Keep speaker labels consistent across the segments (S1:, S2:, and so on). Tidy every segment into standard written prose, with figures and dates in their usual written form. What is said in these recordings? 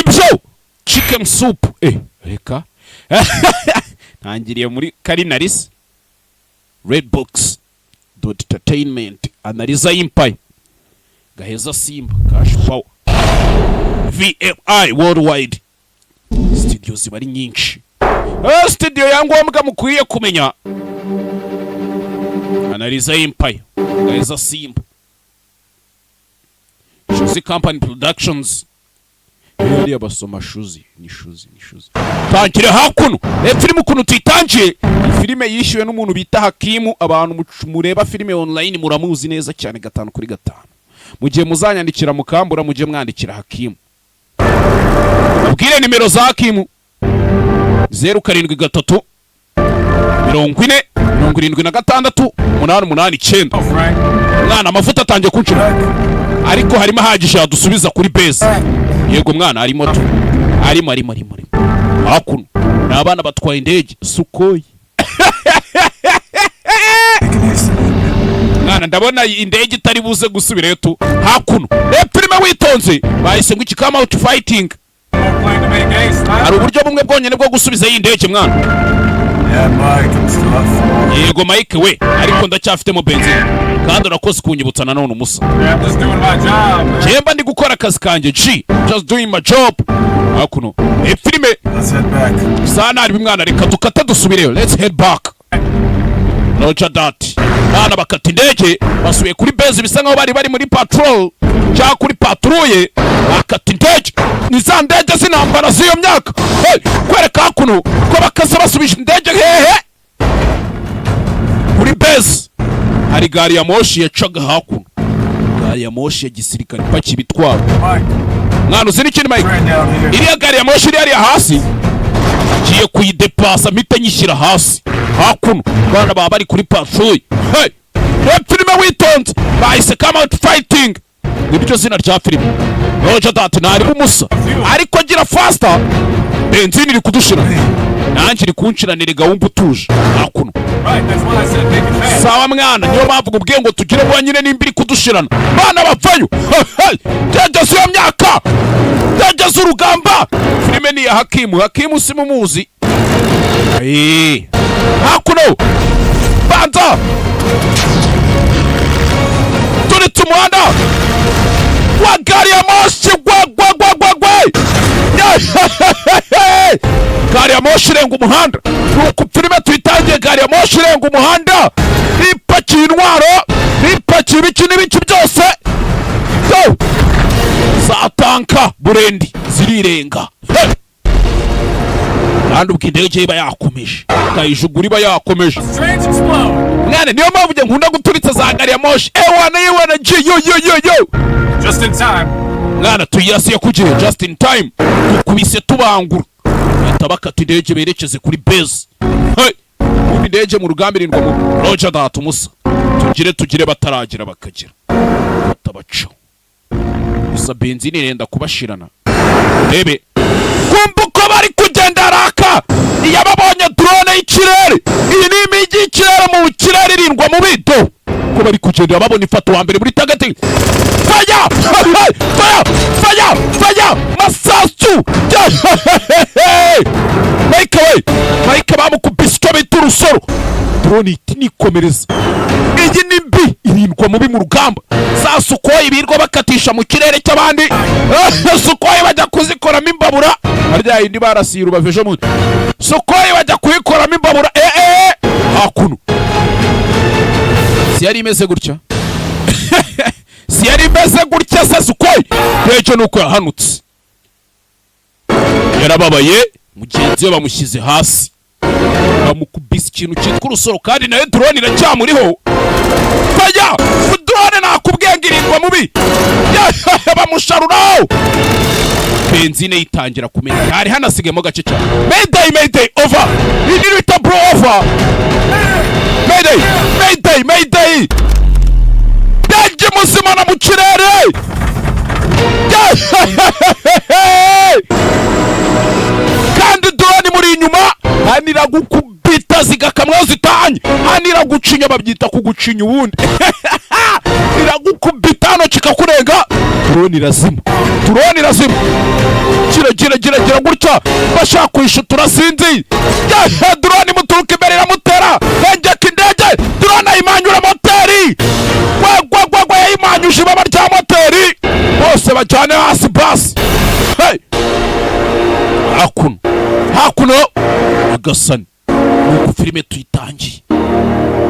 S1: nibyo chicken soup reka ntangiriye muri Carinaris Redbox.entertainment Analiza Empire Gaheza Simba Cash Power VMI Worldwide studios bari nyinshi studio yangu mbwa mukwiye kumenya Analiza Empire Gaheza Simba Shuzi Company Productions yari abasoma shuzi ni shuzi tangire hakuno filime kuno tuyitangiye filime yishyuwe n'umuntu bita Hakimu abantu mureba filime online muramuzi neza cyane 5/5 mu gihe muzanyandikira mukambura mu gihe mwandikira Hakimu ubwire nimero za Hakimu 073 40 76 889 mwana amavuta atangiye kunshira ariko harimo hagisha yadusubiza kuri base yego mwana ari moto arimo hakuno nabana batwaye indege Sukhoi mwana ndabona indege itari buze gusubira yetu hakuno filime witonze bahise ngo ikikama out fighting ari uburyo bumwe bwonyene bwo gusubiza iyi ndege mwana yego Mike we ariko ndacyafitemo benzine kandi urakoze kunyibutsa nanone umusa jemba ndi gukora akazi kanje just doing my job hakuno filime sana ari mwana reka dukata dusubireyo let's head back Roger that bana bakata indege basubiye kuri base bisa nkaho bari muri patrol cyangwa kuri patrouille bakata indege ni za ndege zinambara z'iyo myaka kwereka hakuno ko bakaza basubije indege hehe kuri base hari gari ya moshi yacaga hakuno gari ya moshi ya gisirikare paki bitwaro mwana uzi n'ikindi Mike iriya gari ya moshi iri hasi giye kuyidepasa mite nyishyira hasi hakuno bana baba bari kuri patrol filime witonze bahise come out fighting nibyo zina rya filime Roger that nari umusa ariko gira faster benzine iri kudushira nanjye iri kunshiranira gahunda utuje hakuno sawa mwana niyo bavuga ubwengo tugire bwanyine nimbiri kudushirana bana bavayo jageze yo myaka jageze urugamba filime ni ya Hakimu simumuzi hakuno banza turi tumuhanda wa gari ya moshi gwa gari ya moshi renga umuhanda nuko filime tuyitangiye gari ya moshi renga umuhanda ipakiye intwaro ipakiye ibiki byose za tanka burendi zirirenga kandi ubwo indege iba yakomeje kayijugura iba yakomeje mwana niyo mpamvu njye nkunda guturitsa za gari ya moshi ewana yo
S2: just in time
S1: mwana tuyirasiye kugiye just in time dukubise tubangura bahita bakata indege berekeze kuri base ubu indege mu rugamba irindwa mu Roger that umusa tugire bataragira bakagira batabaca gusa benzine irenda kubashirana rebe kumbuko bari kugenda raka iyababonye drone y'ikirere iyi ni imigi y'ikirere mu kirere irindwa mu bito ko bari kugenda babona ifoto wa mbere muri tagati faya masasu Mike bamukubise icyo bita urusoro drone iti nikomereza iyi ni mbi irindwa mubi mu rugamba za Sukhoi birwa bakatisha mu kirere cy'abandi Sukhoi bajya kuzikoramo imbabura harya indi barasiru baveje mu Sukhoi bajya kuyikoramo imbabura hakuno si yari imeze gutya se Sukhoi deje nuko yahanutse yarababaye mugenzi we bamushyize hasi bamukubise ikintu cyitwa urusoro kandi nayo drone iracyamuriho faya drone nakubwiye ngirindwa mubi bamusharuraho benzine yitangira kumenya hari hanasigemo gace cyane mayday over inirita bro over mayday yaje muzima na mu kirere kandi drone muri inyuma hanira gukubita zigakamwa zitanye hanira gucinya babyita kugucinya ubundi iragukubita no kikakurenga drone irazima kiragiye bagira gutya bashaka kwishutura sinzi. Drone muturuka imbere iramutera engeka indege drone ayimanyura moteri gwagwagwa yayimanyuje ibaba rya moteri bose bajyane hasi basi. Hey hakuno agasani nuko filime tuyitangiye.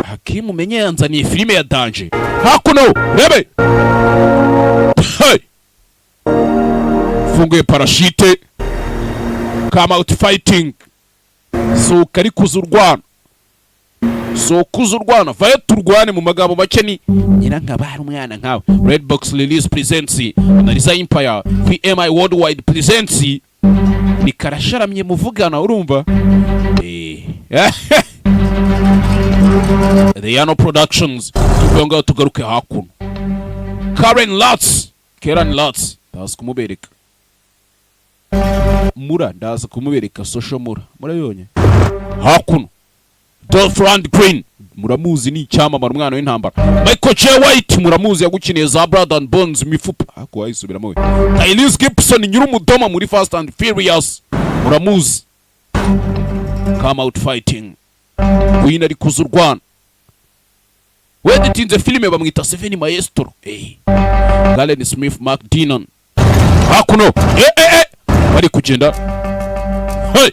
S1: Hakimu menye yanzaniye filime ya danger. Hakuno rebe. Hey funguye parashite come out fighting. Soka ari kuzurwana vaye turwane mu magambo make ni nyirankabari umwana nkawe. Red Box Release presents Analiza Empire VMI Worldwide presents ni karasharamye muvugana urumva. The Yano Productions tugonga tugaruke hakuno. Karen Lutz ndaza kumubereka ndaza kumubereka social murabibonye hakuno. Dolph Green muramuzi ni icyamamara umwana w'intambara. Michael J White muramuzi yagukiniye za Blood and Bones mifupa ako ayisubiramo. Tyrese Gibson nyirumudoma muri Fast and Furious muramuzi. Come out fighting wina ari kuzurwana. Weditinze filime bamwita Seven Maestro. Galen Smith McDinnon hakuno bari kugenda. Hey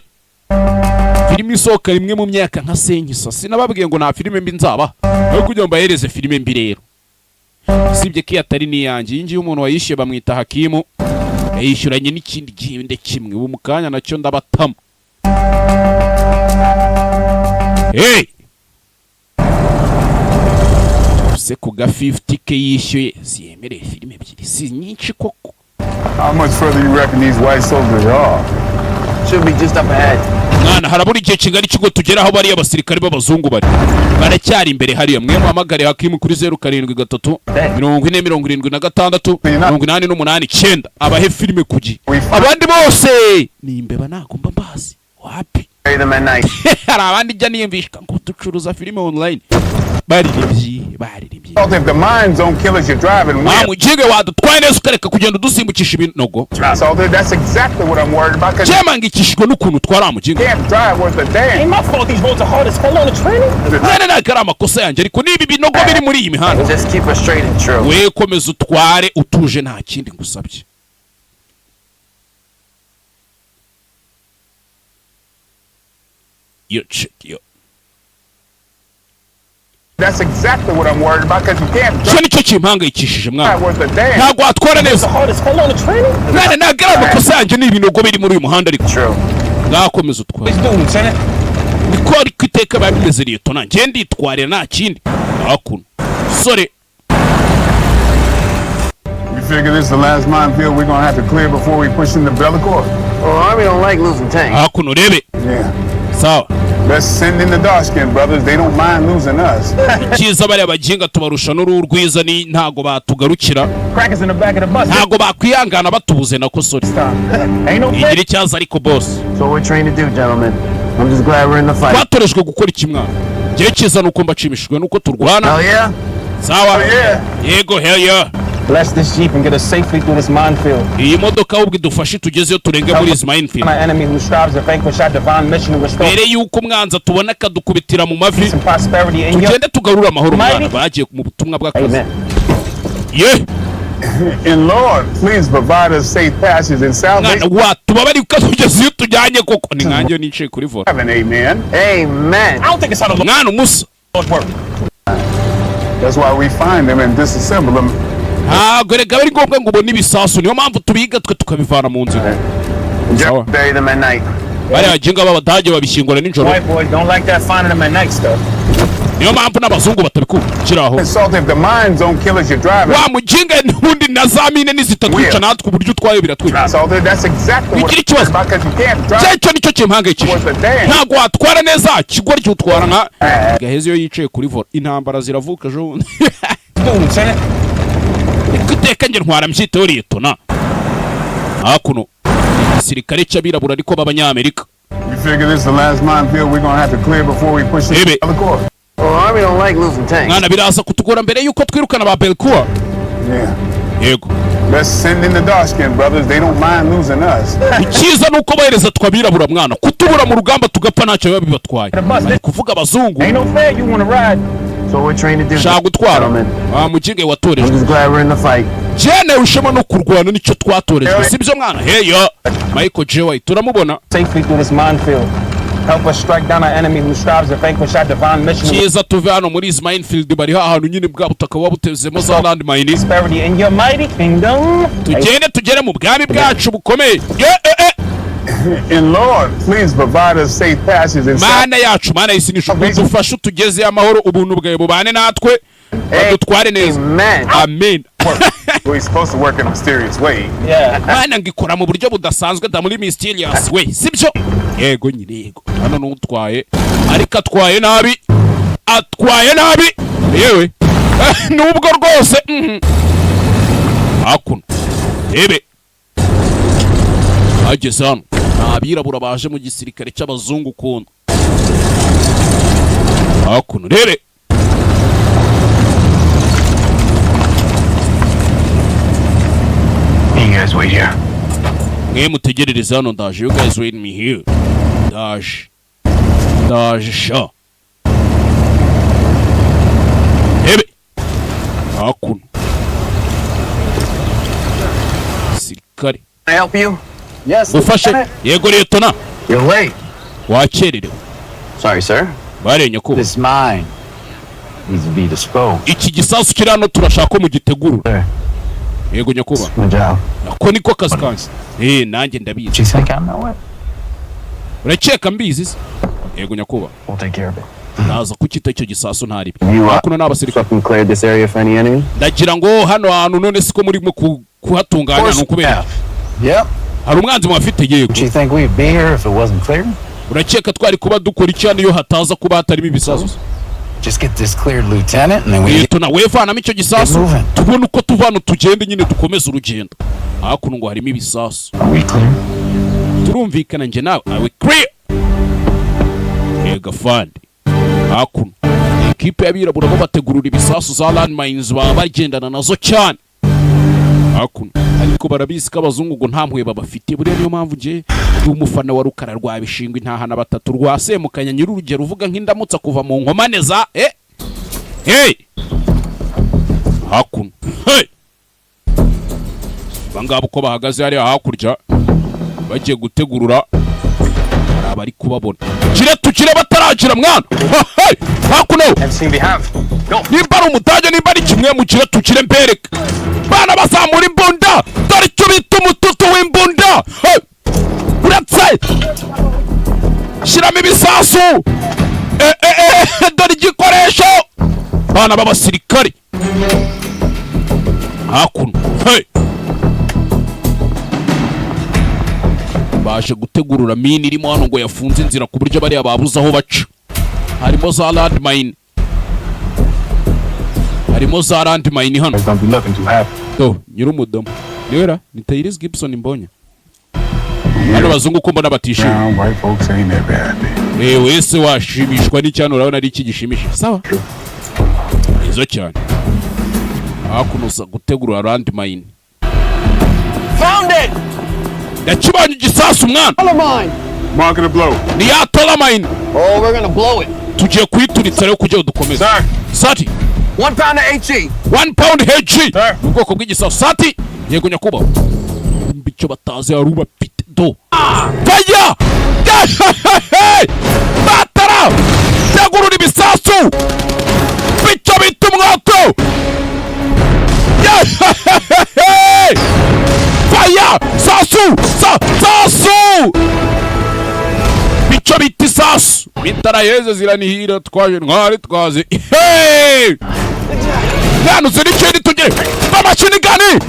S1: filime isoka rimwe mu myaka nka senyisa. Sinababwiye ngo na filime mbi nzaba aho kugira ngo bahereze filime mbi rero. Sibye ko atari ni yanjye ingi y'umuntu wayishyuye bamwita Hakimu yishyuranye n'ikindi gihinde kimwe ubu mukanya nacyo ndabatama. Hey se kuga 50k yishyuye siyemere filime ebyiri si nyinshi koko.
S2: How much further you reckon these white soldiers are? Should be just up ahead.
S1: Mwana harabura igihe kingana ikigo tugeraho bari abasirikare b'abazungu baracyari imbere hariya. Mwe muhamagare Hakimu kuri 07 4076 abahe filime kugi. Abandi bose ni imbeba nagomba mbazi wapi. Hari abandi jya niyumvishka ngo ducuruza filime online baririmbyi.
S2: If the mines don't kill us, you're driving.
S1: Mujige wadutwaye neza ukareka kugenda dusimbukisha ibinogo.
S2: That's exactly what I'm worried about.
S1: Chema ngikishijwe n'ukuntu twara mujinga.
S2: Can't drive worth a damn.
S3: Ain't my fault these roads are hard as hell on the training.
S1: Nana karama kosa yanjye ariko nibi binogo biri muri iyi mihanda.
S3: Just keep us straight and true.
S1: We komeza utware utuje nta kindi ngusabye. Check.
S2: That's exactly what I'm worried about because you can't drive.
S1: Nicyo kimpangayikishije mwana.
S2: Ntabwo
S1: watwara neza.
S3: Hard as hell on the training.
S1: Nana karama kosa yanjye ni ibinogo biri muri uyu muhanda ariko.
S3: True.
S1: Ngakomeza utware.
S3: Let's do it, Lieutenant.
S1: Niko ari kwiteka babimeze rero tona nge nditwarira nta kindi. Hakuno. Sorry.
S2: You figure this is the last minefield we're going to have to clear before we push into Bellicor?
S3: Well, Army don't like losing tanks.
S1: Hakuno rebe.
S2: Yeah.
S1: Sawa.
S2: Let's send in the dark-skinned brothers. They don't mind losing us.
S1: Kiza bari abajinga tubarusha n'uruhu rwiza ni ntago batugarukira.
S3: Crackers in the back of the bus.
S1: Ntago bakwihangana batubuze nako sorry.
S3: Ain't no
S1: igira icyaza ariko boss.
S3: So we're trained to do, gentlemen. I'm just glad we're in the fight.
S1: Batorejwe gukora ikimwa. Gihe kiza nuko mbacimishijwe nuko turwana.
S3: Hell yeah.
S1: Sawa.
S2: Yeah.
S1: Yego hell yeah.
S3: Bless this jeep and get us safely through this minefield.
S1: Iyi modoka ubwo idufashe tugezeyo turenge muri this minefield.
S3: My enemy who strives to vanquish our divine mission to restore.
S1: Mbere yuko umwanza tubona akadukubitira mu mavi.
S3: Some prosperity in you.
S1: Tugende tugarura amahoro mwana bagiye mu butumwa bw'akazi.
S3: Amen.
S1: Yeah.
S2: And Lord, please provide us safe passage in salvation.
S1: Mwana tubabari ukatugezeyo tujyanye koko ni nkanjye nicaye kuri vora.
S2: Amen.
S3: Amen. I don't think it's how the
S1: Mwana umusa.
S3: Lord work.
S2: That's why we find them and disassemble them.
S1: Gorega bari ngombwa ngo ubone ibisasu niyo mpamvu tubiga twe tukabivana mu nzira.
S3: Bury them at night.
S1: Bari abaginga b'abadage babishyingura nijoro.
S3: White boys don't like that finding them at night stuff.
S1: Niyo mpamvu n'abazungu batabikuraho.
S2: If the mines don't kill us, you're driving.
S1: Wa muginga n'undi na za mine nizitatuca natwe uburyo utwaye biratwica.
S2: That's exactly what
S1: it's about because
S2: you can't drive.
S1: Cyo nicyo kimpangayikishije. Ntabwo watwara neza kigwa ryo utwara nka gaheze yo yicaye kuri vora intambara ziravuka ejo. Kuteka nge ntwara mbyiteho liyetona. Hakuno igisirikare cy'abirabura ariko b'abanyamerika.
S2: You figure this is the last minefield we're going to have to clear before we push into Bellicor?
S3: Well, Army don't like losing tanks.
S1: Mwana biraza kutugora mbere yuko twirukana ba Bellicor.
S2: Yeah.
S1: Yego.
S2: Let's send in the dark-skinned brothers. They don't mind losing us.
S1: Icyiza nuko bohereza twabirabura mwana kutubura mu rugamba tugapfa ntacyo biba bibatwaye. Bari kuvuga abazungu.
S2: Ain't no fair you wanna ride.
S3: So we're trained to do.
S1: Shaka gutwara. Mujinge
S3: I'm
S1: watorejwe.
S3: just glad we're in the fight.
S1: Jene ushema no kurwana nicyo twatorejwe. Sibyo mwana. Heyo. Michael J. White turamubona.
S4: Safely through this minefield. Help us strike down our enemy who strives to vanquish our divine mission.
S1: Cyiza tuve hano muri izi minefield bari ahantu nyine bwa butaka wabutezemo za landmine.
S4: Prosperity in your mighty kingdom.
S1: Tugere mu bwami bwacu bukomeye.
S2: And Lord, please provide us safe passage and
S1: Mana yacu mana isi nishuko dufashe tugeze amahoro ubuntu bwawe bubane natwe. Badutware neza. Amen.
S2: We're supposed to work in a mysterious way.
S4: Yeah.
S1: Mana ngikora mu buryo budasanzwe da muri mysterious way. Sibyo? Yego nyine yego. Hano n'utwaye ariko atwaye nabi. Atwaye nabi. Yewe. Nubwo rwose. Hakuno. Ebe. Ageze hano. Abirabura baje mu gisirikare cy'abazungu kuno. Hakuno. Rere.
S2: You guys wait here.
S1: Mwe mutegerereza hano ndaje. You guys wait me here. Ndaje. Ndaje sha. Ebe. Hakuno. Sirikare.
S3: Can I help you?
S4: Yes.
S1: Ufashe. Yego Liyetona.
S3: You're late.
S1: Wakererewe.
S3: Sorry, sir.
S1: Barenya ko.
S3: This mine needs to be disposed.
S1: Iki gisasu kiri hano turashaka ko mugitegurura. Yego nyakuba.
S3: My job.
S1: Ako niko kazi kanjye. Nanjye ndabizi.
S3: Do you think I know it?
S1: Urakeka mbizi se? Yego nyakuba.
S3: We'll take care of it.
S1: Naza kukita icyo gisasu ntari.
S3: You
S1: Hakuno n'abasirikare.
S3: fucking cleared this area for any enemy?
S1: Ndagira ngo hano hantu none siko muri kuhatunganya n'ukubera.
S3: Yep.
S1: Hari umwanzi mwafite yego.
S3: Do you think we'd be here if it wasn't cleared?
S1: Urakeka twari kuba dukora icyane iyo hataza kuba hatarimo ibisasu?
S3: Just get this cleared, Lieutenant, and then we
S1: Liyetona wevanamo icyo gisasu.
S3: moving.
S1: Tubone uko tuvana tugende nyine dukomeza urugendo. Hakuno ngo harimo ibisasu.
S3: Are we clear?
S1: Turumvikana nje nawe. Are we clear? Yego fandi. Hakuno. Ikipe y'abirabura bo bategurura ibisasu za landmines baba bagendana nazo cyane. Hakuno. Ariko barabizi ko abazungu ngo nta mpuye babafite. Buriya niyo mpamvu nje ndi umufana wa Rukara rwa Bishingwe intahana batatu rwa Semukanya nyir'urugero uvuga nk'indamutsa kuva mu nkomane za Hey. Hakuno. Hey. Bangabo ko bahagaze hari hakurya bagiye gutegurura abari kubabona. Tukire bataragira mwana. Hey. Hakuno.
S4: Everything we have. Go.
S1: Nimba ari umutage nimba ari kimwe mu tukire mbereka. Bana bazamura imbunda. Dore cyo bita umututu w'imbunda. Hey. Uratse. Shiramo ibisasu. Dore igikoresho. Bana b'abasirikare. Hakuno. Hey. Baje gutegurura mini irimo hano ngo yafunze inzira ku buryo bari ababuza aho baca. Harimo za landmine. Harimo za landmine hano.
S2: Don't be looking too happy.
S1: Nyir'umudamu. Niwera ni Tyrese Gibson mbonye. Hano bazungu ko mbona batishimye.
S2: Brown white folks ain't that bad.
S1: Wese washimishwa n'icyano urabona ari iki gishimishije. Sawa? Izo cyane. Hakunoza gutegura landmine.
S4: Found it.
S1: Ndakibanye igisasu mwana.
S4: Mine.
S2: Mark the blow.
S1: Ni ya landmine.
S4: Oh, we're gonna blow it.
S1: Tugiye kuyituritsa rero kugira dukomeze.
S2: Sir.
S1: Sati.
S4: 1 pound of HE.
S1: 1 pound HG.
S2: Sir.
S1: Ubwoko bw'igisasu. Sati. Yego nyakuba. Mbicyo batazi aruba pite do. Fire! Batara! Tegurura ibisasu. Bicho bita umwoko. Fire! Sasu! Sasu! Bicho bita isasu. Bitara yeze ziranihira twaje ntwari twaze. Hey! Nanu zirikindi tugire. Amashini gani?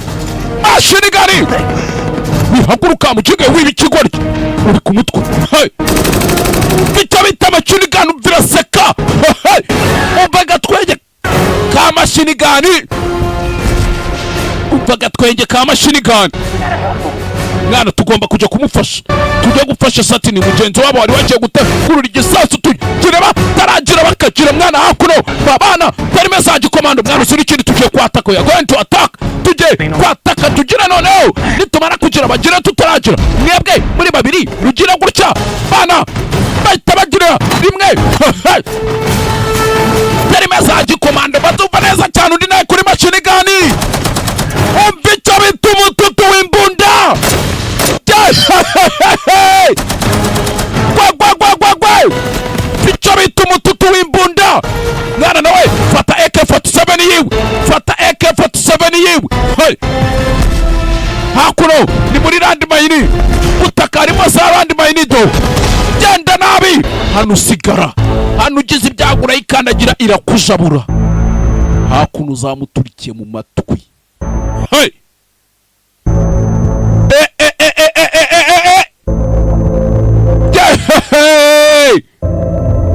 S1: Mashini gani? Wihaguruka mu kigo w'ibikigori. Uri ku mutwe. Hey! Bita amashini gani biraseka. Hey! Umvaga twenge ka mashini gani? Umvaga twenge ka mashini gani? Mwana tugomba kujya kumufasha. Tujya gufasha Sati ni mugenzi wabo wari wagiye gutegurura igisasu tugire bataragira bakakira mwana hakuno babana tari message command mwana usuri ikindi tugiye kwataka ya going to attack tujye kwataka tugira noneho nitumara kugira bagira tutaragira mwebwe muri babiri rugira gutya bana bahita bagira rimwe tari message command batumva neza cyane undi naye kuri machine gani umbica bitumututu w'imbunda bica bitumututu w'imbunda mwana nawe fata AK47 yiwe fata AK47 yiwe hakuno ni muri landmine utakarimo za landmine do genda nabi hano usigara hano ugize ibyagura ikandagira irakujabura hakuno uzamuturikiye mu matwi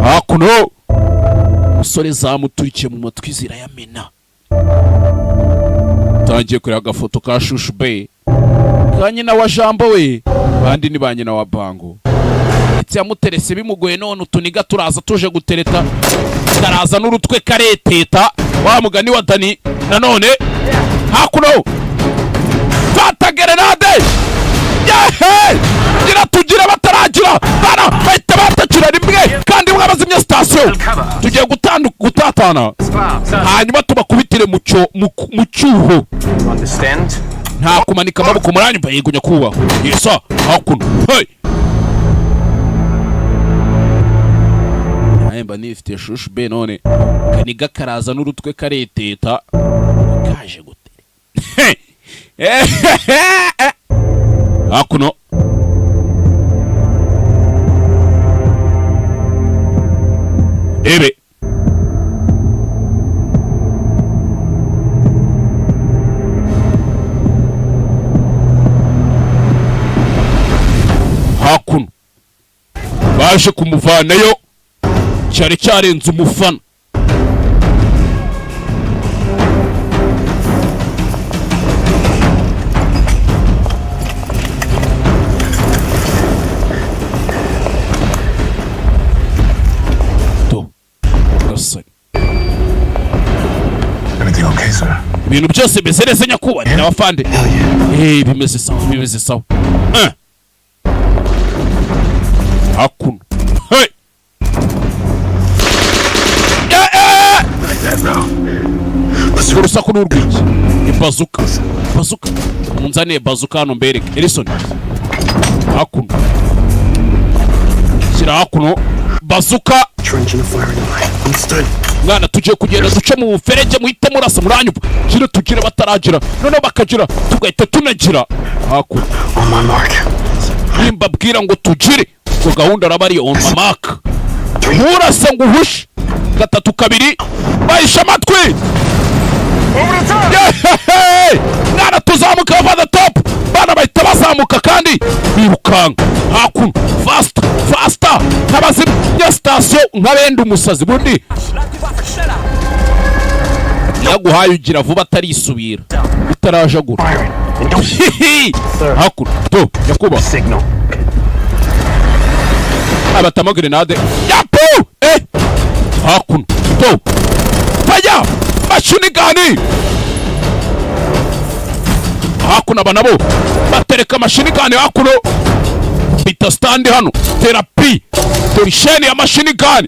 S1: hakuno musore zamuturikiye mu matwi zirayamena tangiye kuri agafoto ka Shushu Bey ka nyina wa Jambo we bandi ni ba nyina wa Bango ndetse yamuterese bimugoye none utuniga turaza tuje gutereta taraza n'urutwe kareteta wa mugani wa Dani nanone hakuno fata grenade gira tugira bataragira bana bahita batakira rimwe kandi mwabazimya station tugiye gutatana hanyuma tubakubitire mu cyuho nta kumanika amaboko muranyumva yego nyakubaho yesa hakuno mba nifite Shushu Bey none kaniga karaza n'urutwe kareteta kaje gutere hakuno ebe hakuno baje kumuvanayo cyari cyarenze umufana ibintu byose bimeze neza nyakubahwa n'abafande bimeze sawa hakuno urusaku n'urwiki ni bazuka munzaniye bazuka hano mbereke Elison hakuno shyira hakuno bazuka mwana tugiye kugenda duce mu buferege muhite murasa muranyumva kino tugira bataragira none bakagira tugahita tunagira hakuno nimba bwira ngo tugire ngo gahunda arabari on my mark murasa ngo uhushe gatatu kabiri bahisha amatwi mwana tuzamuka over the top bana bahita bazamuka kandi birukanga hakuno faster nk'abazimya station nk'abenda umusazi bundi yaguhaye ugira vuba atarisubira utarajagura hakuno to yakuba
S3: Signal.
S1: abatamo grenade yapu hakuno to faya machine gun hakuno abanabo batereka machine gun hakuno bita stand hano therapy torisheni ya machine gun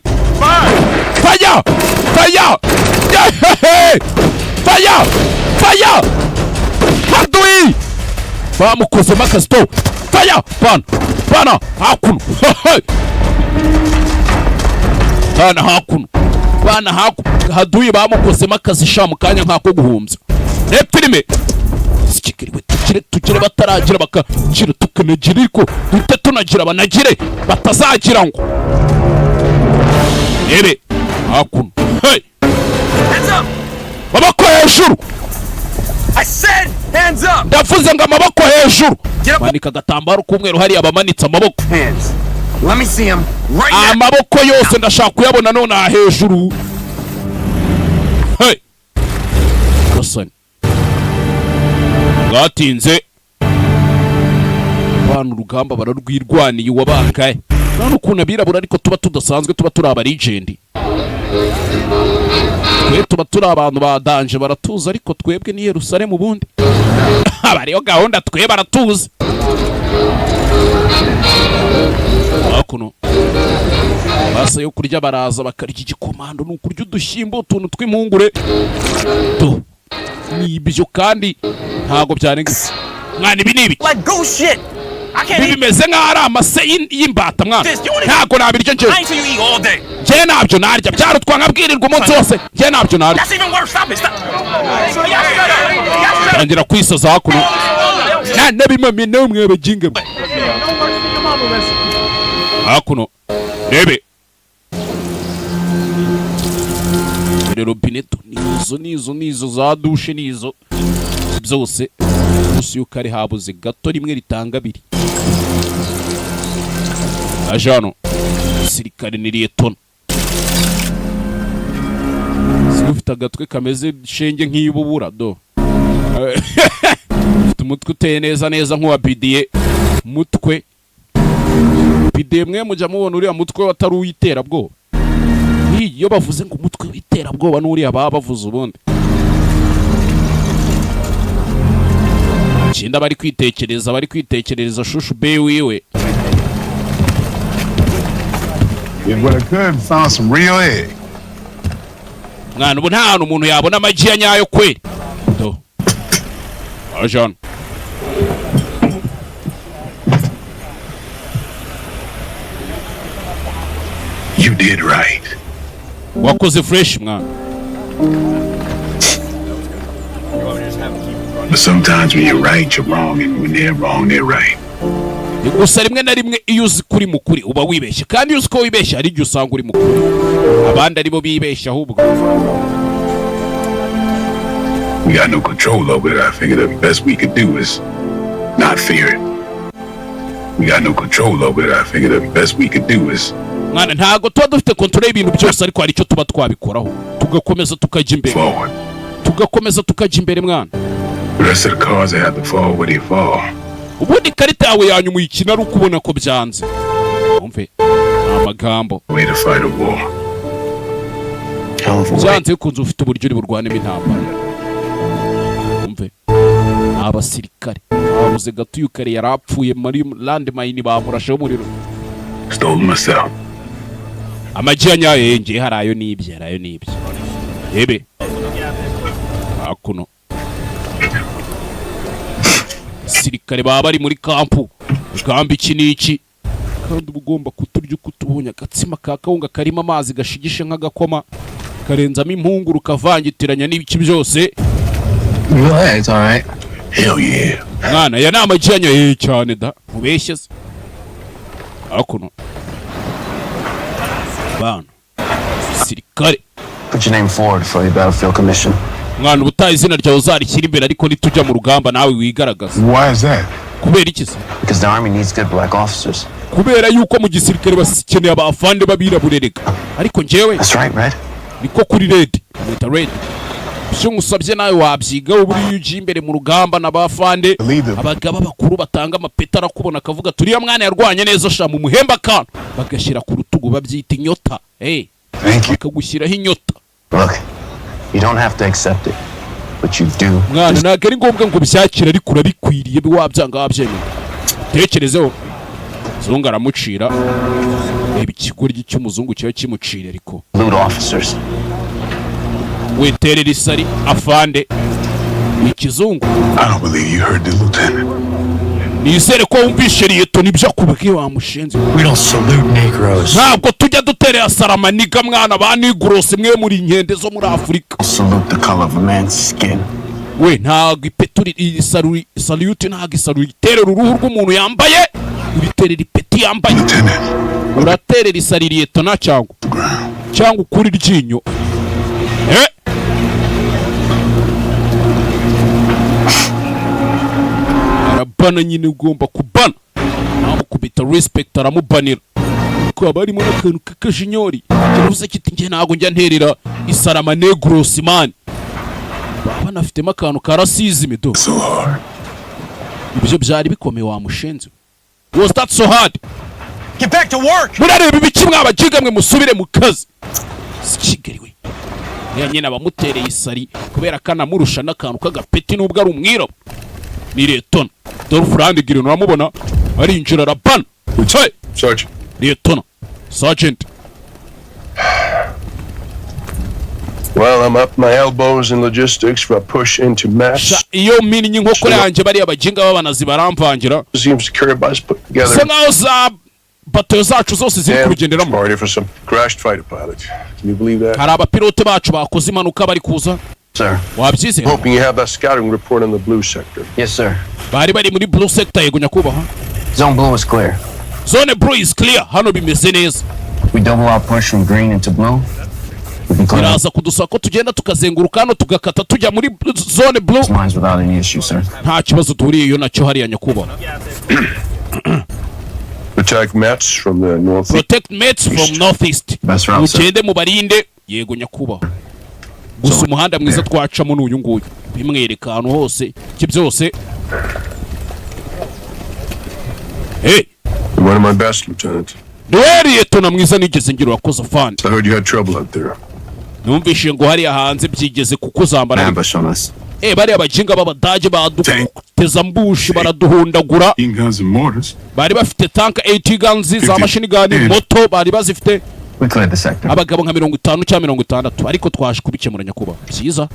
S1: faya hadui bamukoze makasto faya bana hakuno bana hakuno haduye bamukoze makazi shamu kanya nkako guhumbya filime sikiriwe tukire bataragira bakakira tukanagira ko dute tunagira banagire batazagira ngo ebe hakuno
S5: Hands up!
S1: babako hejuru
S5: I said hands up!
S1: ndavuze ngo amaboko hejuru
S5: Get up!
S1: manika gatambaro kumweru hari abamanitse amaboko
S5: Hands. Let me see him right now.
S1: amaboko yose ndashaka kuyabona none hejuru Listen. Gatinze bana urugamba bararwirwaniye wabakaye none ukuntu abirabura ariko tuba tudasanzwe, tuba turi aba legend. Twe tuba turi abantu ba danje baratuza, ariko twebwe ni Yerusalemu bundi. Abariyo gahunda twe baratuza. Akuno basa yo kurya baraza bakarya igikomando, nukurya udushyimbo utuntu tw'impungure to nibyo kandi ntago byanengise mwana. Ibi nibi
S5: Like go shit. I can't eat.
S1: bimeze nka ari amase y'imbata mwana, ntago nabirya nje.
S5: I ain't seen you eat all day.
S1: Je nabyo narya byarutwa nkabwirirwa umunsi wose. Je nabyo narya.
S5: That's even worse. Stop it. Stop.
S1: Tangira kwisaza hakuno nane bimame namwe abajinga hakuno rebe robineto nizo za dushe nizo byose gusa yuko ari habuze gato rimwe ritanga abiri. Ajano sirikare ni Liyetona ufite agatwe kameze shenge nk'ibubura do. Ufite umutwe uteye neza nk'uwa bidiye mutwe bidiye mwe mujya mubona uriya mutwe watari uw'iterabwoba. Iyo bavuze ngo umutwe w'iterabwoba n'uriya baba bavuze ubundi kinda bari kwitekereza shushu be wiwe.
S2: If what I could found some real egg.
S1: Mwana ubu nta hantu umuntu yabona amagi ya nyayo kweli do. Ajano
S2: You did right.
S1: wakoze fresh mwana.
S2: But sometimes when you're right, you're wrong, and when they're wrong, they're right.
S1: Gusa rimwe na rimwe iyo uzi kuri mukuri uba wibeshye, kandi iyo uzi ko wibeshye hari igihe usanga uri mukuri abandi aribo bibeshye ahubwo.
S2: We got no control over it. I figured the best we could do is not fear it. We got no control over it. I figured the best we could do is
S1: Mwana ntago tuba dufite control y'ibintu byose, ariko hari icyo tuba twabikoraho tugakomeza tukajya imbere.
S2: forward.
S1: Mwana.
S2: The rest of the cards they have to fall where they fall.
S1: Ubundi karita yawe yanyu muyikina ari ukubona ko byanze. Umve amagambo.
S2: Way to fight a war.
S1: Byanze kunze ufite uburyo uri burwanemo intambara. Umve abasirikare babuze gatuye kare yarapfuye muri landmine bamurasheho umuriro.
S2: Stole myself.
S1: Amagi ya nyayo yenge harayo nibye. Ebe akuno sirikare baba bari muri kampu gamba iki niki, kandi ubugomba kuturya kutubonye agatsima ka kawunga karimo amazi gashigishe nk'agakoma karenzamo impunguru kavangitiranya n'ibiki byose.
S3: Yeah, it's all right.
S2: Hell yeah.
S1: Mwana ya nama janya cyane da mubeshye se akuno bana sirikare.
S3: Put your name forward for your battlefield commission.
S1: Mwana ubutaye izina ryawe uzarikira imbere, ariko nitujya mu rugamba nawe wigaragaza.
S2: Why is that?
S1: Kubera iki se?
S3: Because the army needs good black officers.
S1: Kubera yuko mu gisirikare basikeneye abafande babiraburereka, ariko njyewe
S3: That's right, Red.
S1: niko kuri red meta red. Byo ngusabye nawe wabyiga uburi yuji imbere mu rugamba n'abafande abagaba bakuru batanga amapeta arakubona akavuga turiya mwana yarwanye neza sha mu muhemba kan bagashyira ku rutugu babyita inyota.
S2: Thank you.
S1: Bakagushyiraho inyota.
S3: Look, you don't have to accept it, but you do.
S1: Mwana ntabwo ari ngombwa ngo byakira, ariko urabikwiriye wabyanga wabyemera. Tekerezeho zungu aramucira ikigoryi cy'umuzungu cyo kimucira, ariko
S3: Loot officers.
S1: weterera isari afande ikizungu.
S2: I don't believe you heard the lieutenant.
S1: Nizere ko wumvishe Liyetona ibyo akubwiye wa mushenzi.
S3: We don't salute Negroes.
S1: Ntabwo tujya duterera saramaniga mwana ba Negroes mwe muri inkende zo muri Afurika.
S3: Salute the color of a man's skin.
S1: We ntabwo ipeturi salute ntabwo isaru iterera uruhu rw'umuntu yambaye, ibiterera ipeti yambaye.
S2: Lieutenant.
S1: Uraterera isari Liyetona cyangwa ukuri ryinyo. Arabana nyine ugomba kubana namukubita respect aramubanira ko abarimo n'akantu k'akajinyori kiravuze kiti nge ntago njya nterera isarama Negroes man baba nafitemo akantu ka racism do.
S2: So hard.
S1: Ibyo byari bikomeye wa mushenzi. Was that so hard?
S5: Get back to work!
S1: murareba ibiki mwabajiga mwe musubire mu kazi. Sikigeriwe. Ya nyina bamutereye isari kubera kana murusha n'akantu k'agapeti nubwo ari umwirabo. Ni Liyetona Dolph Lundgren uramubona ari injira rabana. Hey,
S2: Sergeant.
S1: Liyetona Sergeant.
S6: Well, I'm up my elbows in logistics for a push into mass.
S1: Iyo mini nkokora yanje bari abajinga babanazi baramvangira.
S6: Seems secure bus put together.
S1: So now za bato zacu zose ziri kugenderamo.
S6: Party for some crashed fighter pilot. Can you believe that?
S1: Hari abapilote bacu bakoze impanuka bari kuza.
S3: Sir.
S1: Wabyizera?
S6: Hoping you have that scouting report on the blue sector.
S3: Yes, sir.
S1: Bari muri blue sector yego nyakubaha.
S3: Zone blue is clear.
S1: Zone blue is clear. Hano bimeze neza.
S3: We double our push from green into blue.
S1: Biraza kudusaba ko tugenda tukazenguruka hano tugakata tujya muri zone blue.
S3: Lines without any issue, sir.
S1: Nta kibazo duhuriyeyo nacyo hariya nyakubaha.
S6: Protect Mets from the north.
S1: Protect Mets from northeast.
S3: Best route, sir.
S1: Mugende mubarinde yego nyakubaha. Gusa umuhanda mwiza twacamo n'uyu nguyu. Bimwereka ahantu hose ki byose. Hey,
S6: One of my best, Lieutenant.
S1: Liyetona mwiza nigeze ngira wakoze fan.
S6: I heard you had trouble out there.
S1: Numvishe ngo hariya hanze byigeze kukuzambara.
S3: Ambush on us.
S1: Bari abajinga b'abadage baduteza mbushi baraduhundagura.
S2: Guns and mortars.
S1: Bari bafite tank 80 guns za machine gun moto bari bazifite.
S3: We cleared the sector.
S1: Abagabo nka 50 cyangwa 60 ariko twaje kubikemura nyakuba. Byiza.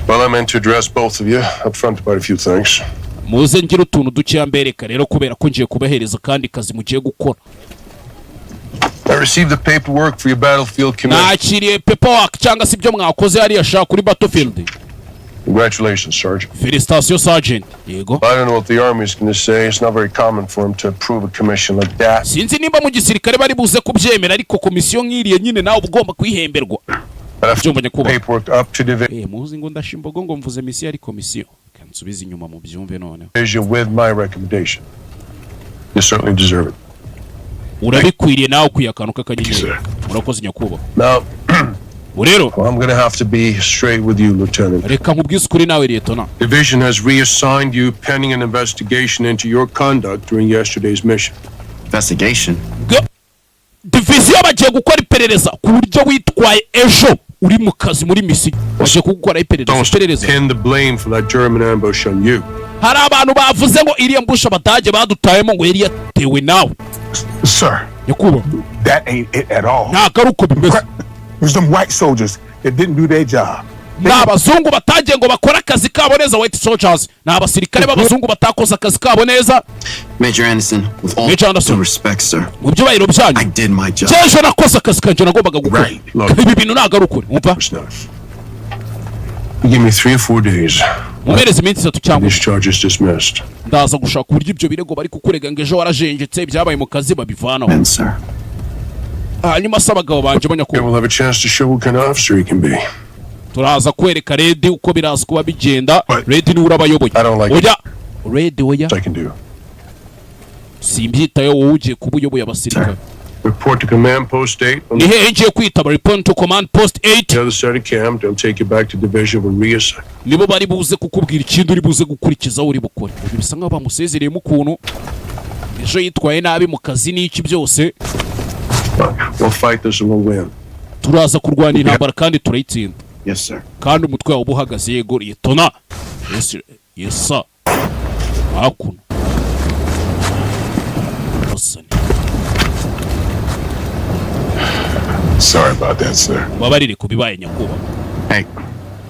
S6: Well, I meant to address both of you up front about a few things.
S1: Muze ngira utuntu duke mbereka rero kubera ko ngiye kubahereza kandi kazi mugiye gukora.
S6: I received the paperwork for your battlefield commission.
S1: Nakiriye paperwork cyangwa se ibyo mwakoze hariya shaka kuri battlefield.
S6: Congratulations, Sergeant.
S1: Felicitation Sergeant. Yego.
S6: I don't know what the army is going to say. It's not very common for them to approve a commission like that.
S1: Sinzi nimba mu gisirikare bari buze kubyemera ariko komisiyo nkiriye nyine nawe ugomba kwihemberwa.
S6: Paperwork up to division
S1: Muzi ngo ndashimbogo ngo mvuze misiyo ari komisiyo. Kansubiza inyuma mu byumve none.
S6: with my recommendation. You certainly deserve it.
S1: Urabikwiriye nawe kuyakanuka kanyenyeri. Murakoze nyakuba.
S6: Now,
S1: Urero.
S6: I'm going to have to be straight with you, Lieutenant.
S1: Reka nkubwize ukuri nawe Liyetona.
S6: Division has reassigned you pending an investigation into your conduct during yesterday's mission.
S3: Investigation?
S1: Division bagiye gukora iperereza ku buryo witwaye ejo uri mu kazi muri misi. Bagiye kugukora iperereza.
S6: Don't pin the blame for that German ambush on you.
S1: Hari abantu bavuze ngo iriya mbusha abadage badutayemo ngo yari yatewe nawe.
S7: Sir,
S1: Nyakuba.
S7: that ain't it at all.
S1: Nagaruko bimeze.
S7: There's some white soldiers that didn't do their job.
S1: N'abazungu batagiye ngo bakora akazi kabo neza. White soldiers n'abasirikare b'abazungu batakoze akazi kabo neza.
S3: Major Anderson, with all due respect, sir.
S1: Mu byubahiro byanyu.
S3: I did my job.
S1: Cyejo nakoze akazi kanje nagombaga gukora.
S6: Right. Look.
S1: Ibi bintu nagaruko. Umva.
S6: You give me 3 or 4 days.
S1: Mumereze iminsi 3 cyangwa.
S6: These charges dismissed.
S1: Ndaza gushaka uburyo ibyo birego bari kukurega ngo ejo warajenjetse byabaye mu kazi babivanaho.
S3: And sir.
S1: Hanyuma asabagabo banje
S6: We'll have a chance to show what kind of officer he can be.
S1: Turaza kwereka Red uko biraza kuba bigenda. Red ni urabayoboye.
S6: I don't like
S1: oya. Red oya.
S6: I can do.
S1: Simbyitayo wowe ugiye kuba uyoboye abasirikare.
S6: Report to command post 8.
S1: Ni hehe ngiye kwitaba report to command post 8.
S6: The other side of camp, they'll take you back to division with reassign.
S1: Nibo bari buze kukubwira ikindi uri buze gukurikiza uri bukore. Bisa nkaho bamusezereyemo ukuntu ejo yitwaye nabi mu kazi n'iki byose.
S6: We'll fight this and we'll win.
S1: Turaza kurwana intambara kandi turayitsinda.
S3: Yes, sir.
S1: Kandi umutwe wawe ubuhagaze yego Liyetona. Yes sir. Hakuno.
S2: Sorry about that, sir.
S1: Babarire kubibaye nyakuba.
S3: Hey.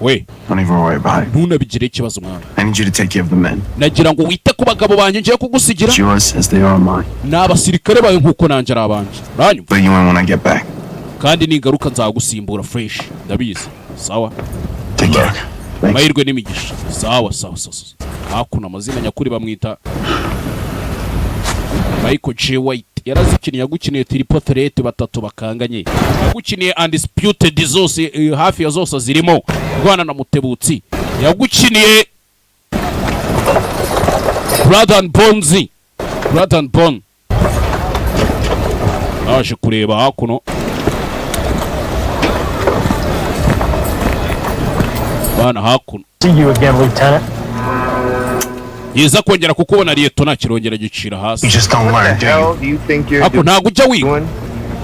S1: We.
S3: Don't even worry about it.
S1: Ntunabigire ikibazo mwana.
S3: I need you to take care of the men.
S1: Nagira ngo wite ku bagabo banje ngiye kugusigira.
S3: It's yours as they are mine.
S1: N'abasirikare bawe nkuko nanje ari abanje. Ranyu.
S3: But you when I get back.
S1: Kandi ningaruka nzagusimbura fresh. Ndabizi. Sawa.
S3: Take care.
S1: Mahirwe n'imigisha. Sawa. Hakuno amazina nyakuri bamwita Michael J. White. Yarazikiniye yagukiniye triple threat batatu bakanganye. Yagukiniye undisputed zose hafi ya zose zirimo. Rwana na Mutebutsi. Yagukiniye Blood and Bone. Aje kureba hakuno. Bana hakuno.
S4: See you again, Lieutenant.
S1: Yiza kongera kukubona Liyetona kirongera gicira hasi.
S7: You just don't learn, do you?
S3: Do you think you're
S1: Ako ntago ujya wiga.
S3: doing,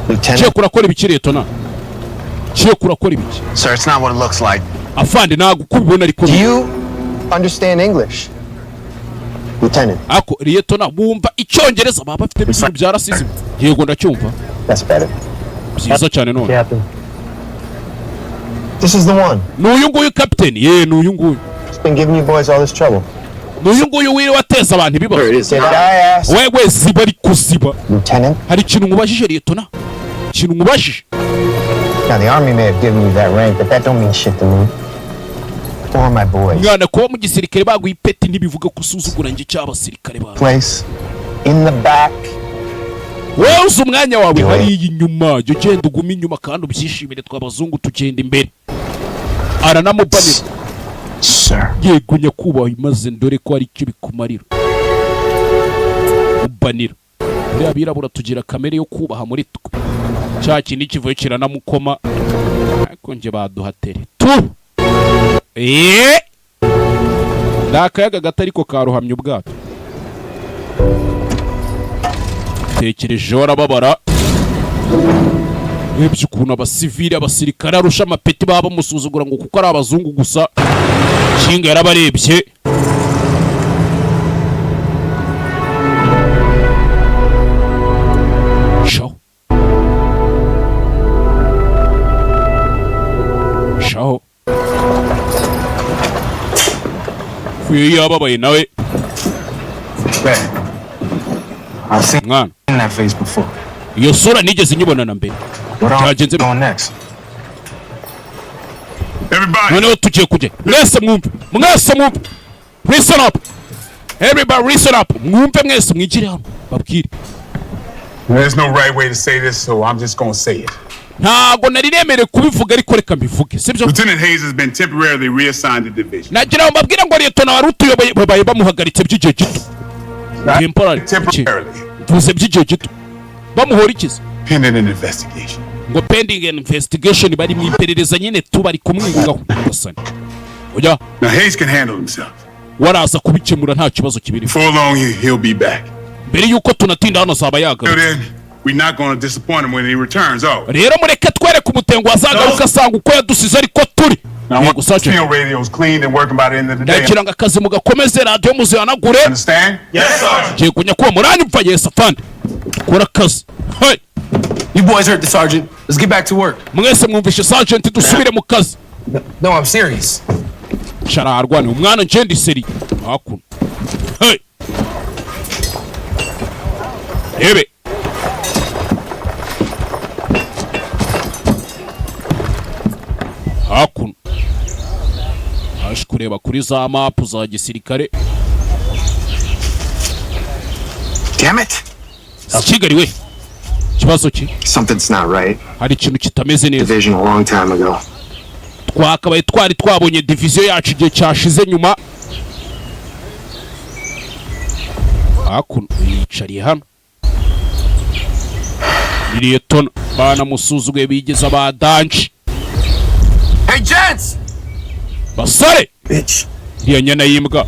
S1: Ciye
S3: Lieutenant?
S1: kurakora ibiki Liyetona? Ciye kurakora ibiki?
S3: Sir, it's not what it looks like.
S1: Afande ntago kubibona ariko.
S3: Do you understand English, Lieutenant?
S1: Ako Liyetona bumva icyongereza baba bafite ibintu bya racism. Yego ndacyumva.
S3: That's better.
S1: Byiza cyane none.
S4: Captain.
S3: This is the one.
S1: N'uyu nguyu captain. N'uyu nguyu.
S3: It's been giving you boys all this trouble.
S1: N'uyu nguyu wiri wateza abantu ibibazo.
S3: Did I ask?
S1: Wewe ziba ari kuziba.
S3: Lieutenant?
S1: Hari ikintu nkubajije Liyetona? Ikintu nkubajije?
S3: Now, the Army may have given you that rank, but that don't mean shit to me. Or my boys.
S1: Mwana kuba mu gisirikare baguye ipeti ntibivuga ko usuzugura njye cy'abasirikare bawe.
S3: Place in the back.
S1: Wowe uzi umwanya wawe hariya inyuma, jya ugenda uguma inyuma kandi ubyishimire tw'abazungu tugenda imbere. Aranamubanira.
S7: Sir.
S1: Yego nyakubahwa imaze ndore ko ari icyo bikumarira. Ubanira. Muri abirabura tugira kamere yo kubaha muri twe. Cya kintu kivuye kiranamukoma. Ariko nje baduhatere. Tu! Ndakayaga gato ariko karuhamya ubwato. Tekereje warababara. Webye ukuntu abasivili abasirikare arusha amapeti baba bamusuzugura ngo kuko ari abazungu gusa. Kinga yarabarebye. Shaho. Shaho. Fuye yababaye nawe.
S4: I've seen
S1: Mwana.
S4: that face before.
S1: Iyo sura nigeze nyibona na mbere.
S4: What are we
S1: Cyagenze
S4: doing next?
S2: Everybody,
S1: noneho tugiye kujya. Mwese mwumve. Mwese mwumve. Listen up. Everybody listen up. Mwumve mwese mwigire hano. Babwire.
S7: There's no right way to say this, so I'm just gonna say it.
S1: Ntago nari nemere kubivuga ariko reka mbivuge. Sibyo?
S2: Lieutenant Hayes has been temporarily reassigned to division.
S1: Nagira ngo mbabwire ngo Liyetona wari utuyoboye babaye bamuhagaritse by'igihe gito. Temporary.
S2: Temporarily,
S1: Vuze by'igihe gito. Bamuhora ikiza.
S2: pending an investigation.
S1: Ngo pending an investigation bari mu iperereza nyine tubari kumwingaho gasani. Oya,
S2: Now Hayes can handle himself.
S1: waraza kubikemura nta kibazo kibiri.
S2: Before long, he'll be back.
S1: Mbere yuko tunatinda hano zaba
S2: So
S1: yagaruka.
S2: then, we're not going to disappoint him when he returns. Oh,
S1: Rero mureke twereke umutengo azagaruka asanga uko yadusize ariko turi.
S2: now
S1: Yego
S2: once the
S1: Sergeant.
S2: field radio's cleaned and working by the end of the day.
S1: Ndagira ngo akazi mugakomeze radio muzihanagure.
S2: Understand? Yes, sir.
S1: Ngiye kunyakubahwa muranyumva Yes afande. Kora akazi. Hey,
S8: You boys heard the sergeant. Let's get back to work.
S1: mwese mwumvishe Sergeant dusubire mu kazi.
S8: No, I'm serious.
S1: Shararwane umwana nje ndi seri. Hakuno. Hey. Ebe. Hakuno. Aje kureba kuri za mapu za gisirikare.
S3: Damn it!
S1: Kigali we. Kibazo ki?
S3: Something's not right.
S1: Hari ikintu kitameze neza.
S3: Division a long time ago.
S1: Twakabaye twari twabonye division yacu igihe cyashize nyuma. Hakuno yicariye hano. Liyetona bana musuzuguye bigeze abadanshi.
S8: Hey, gents!
S1: Basare!
S3: Bitch.
S1: Iriya nyana y'imbwa.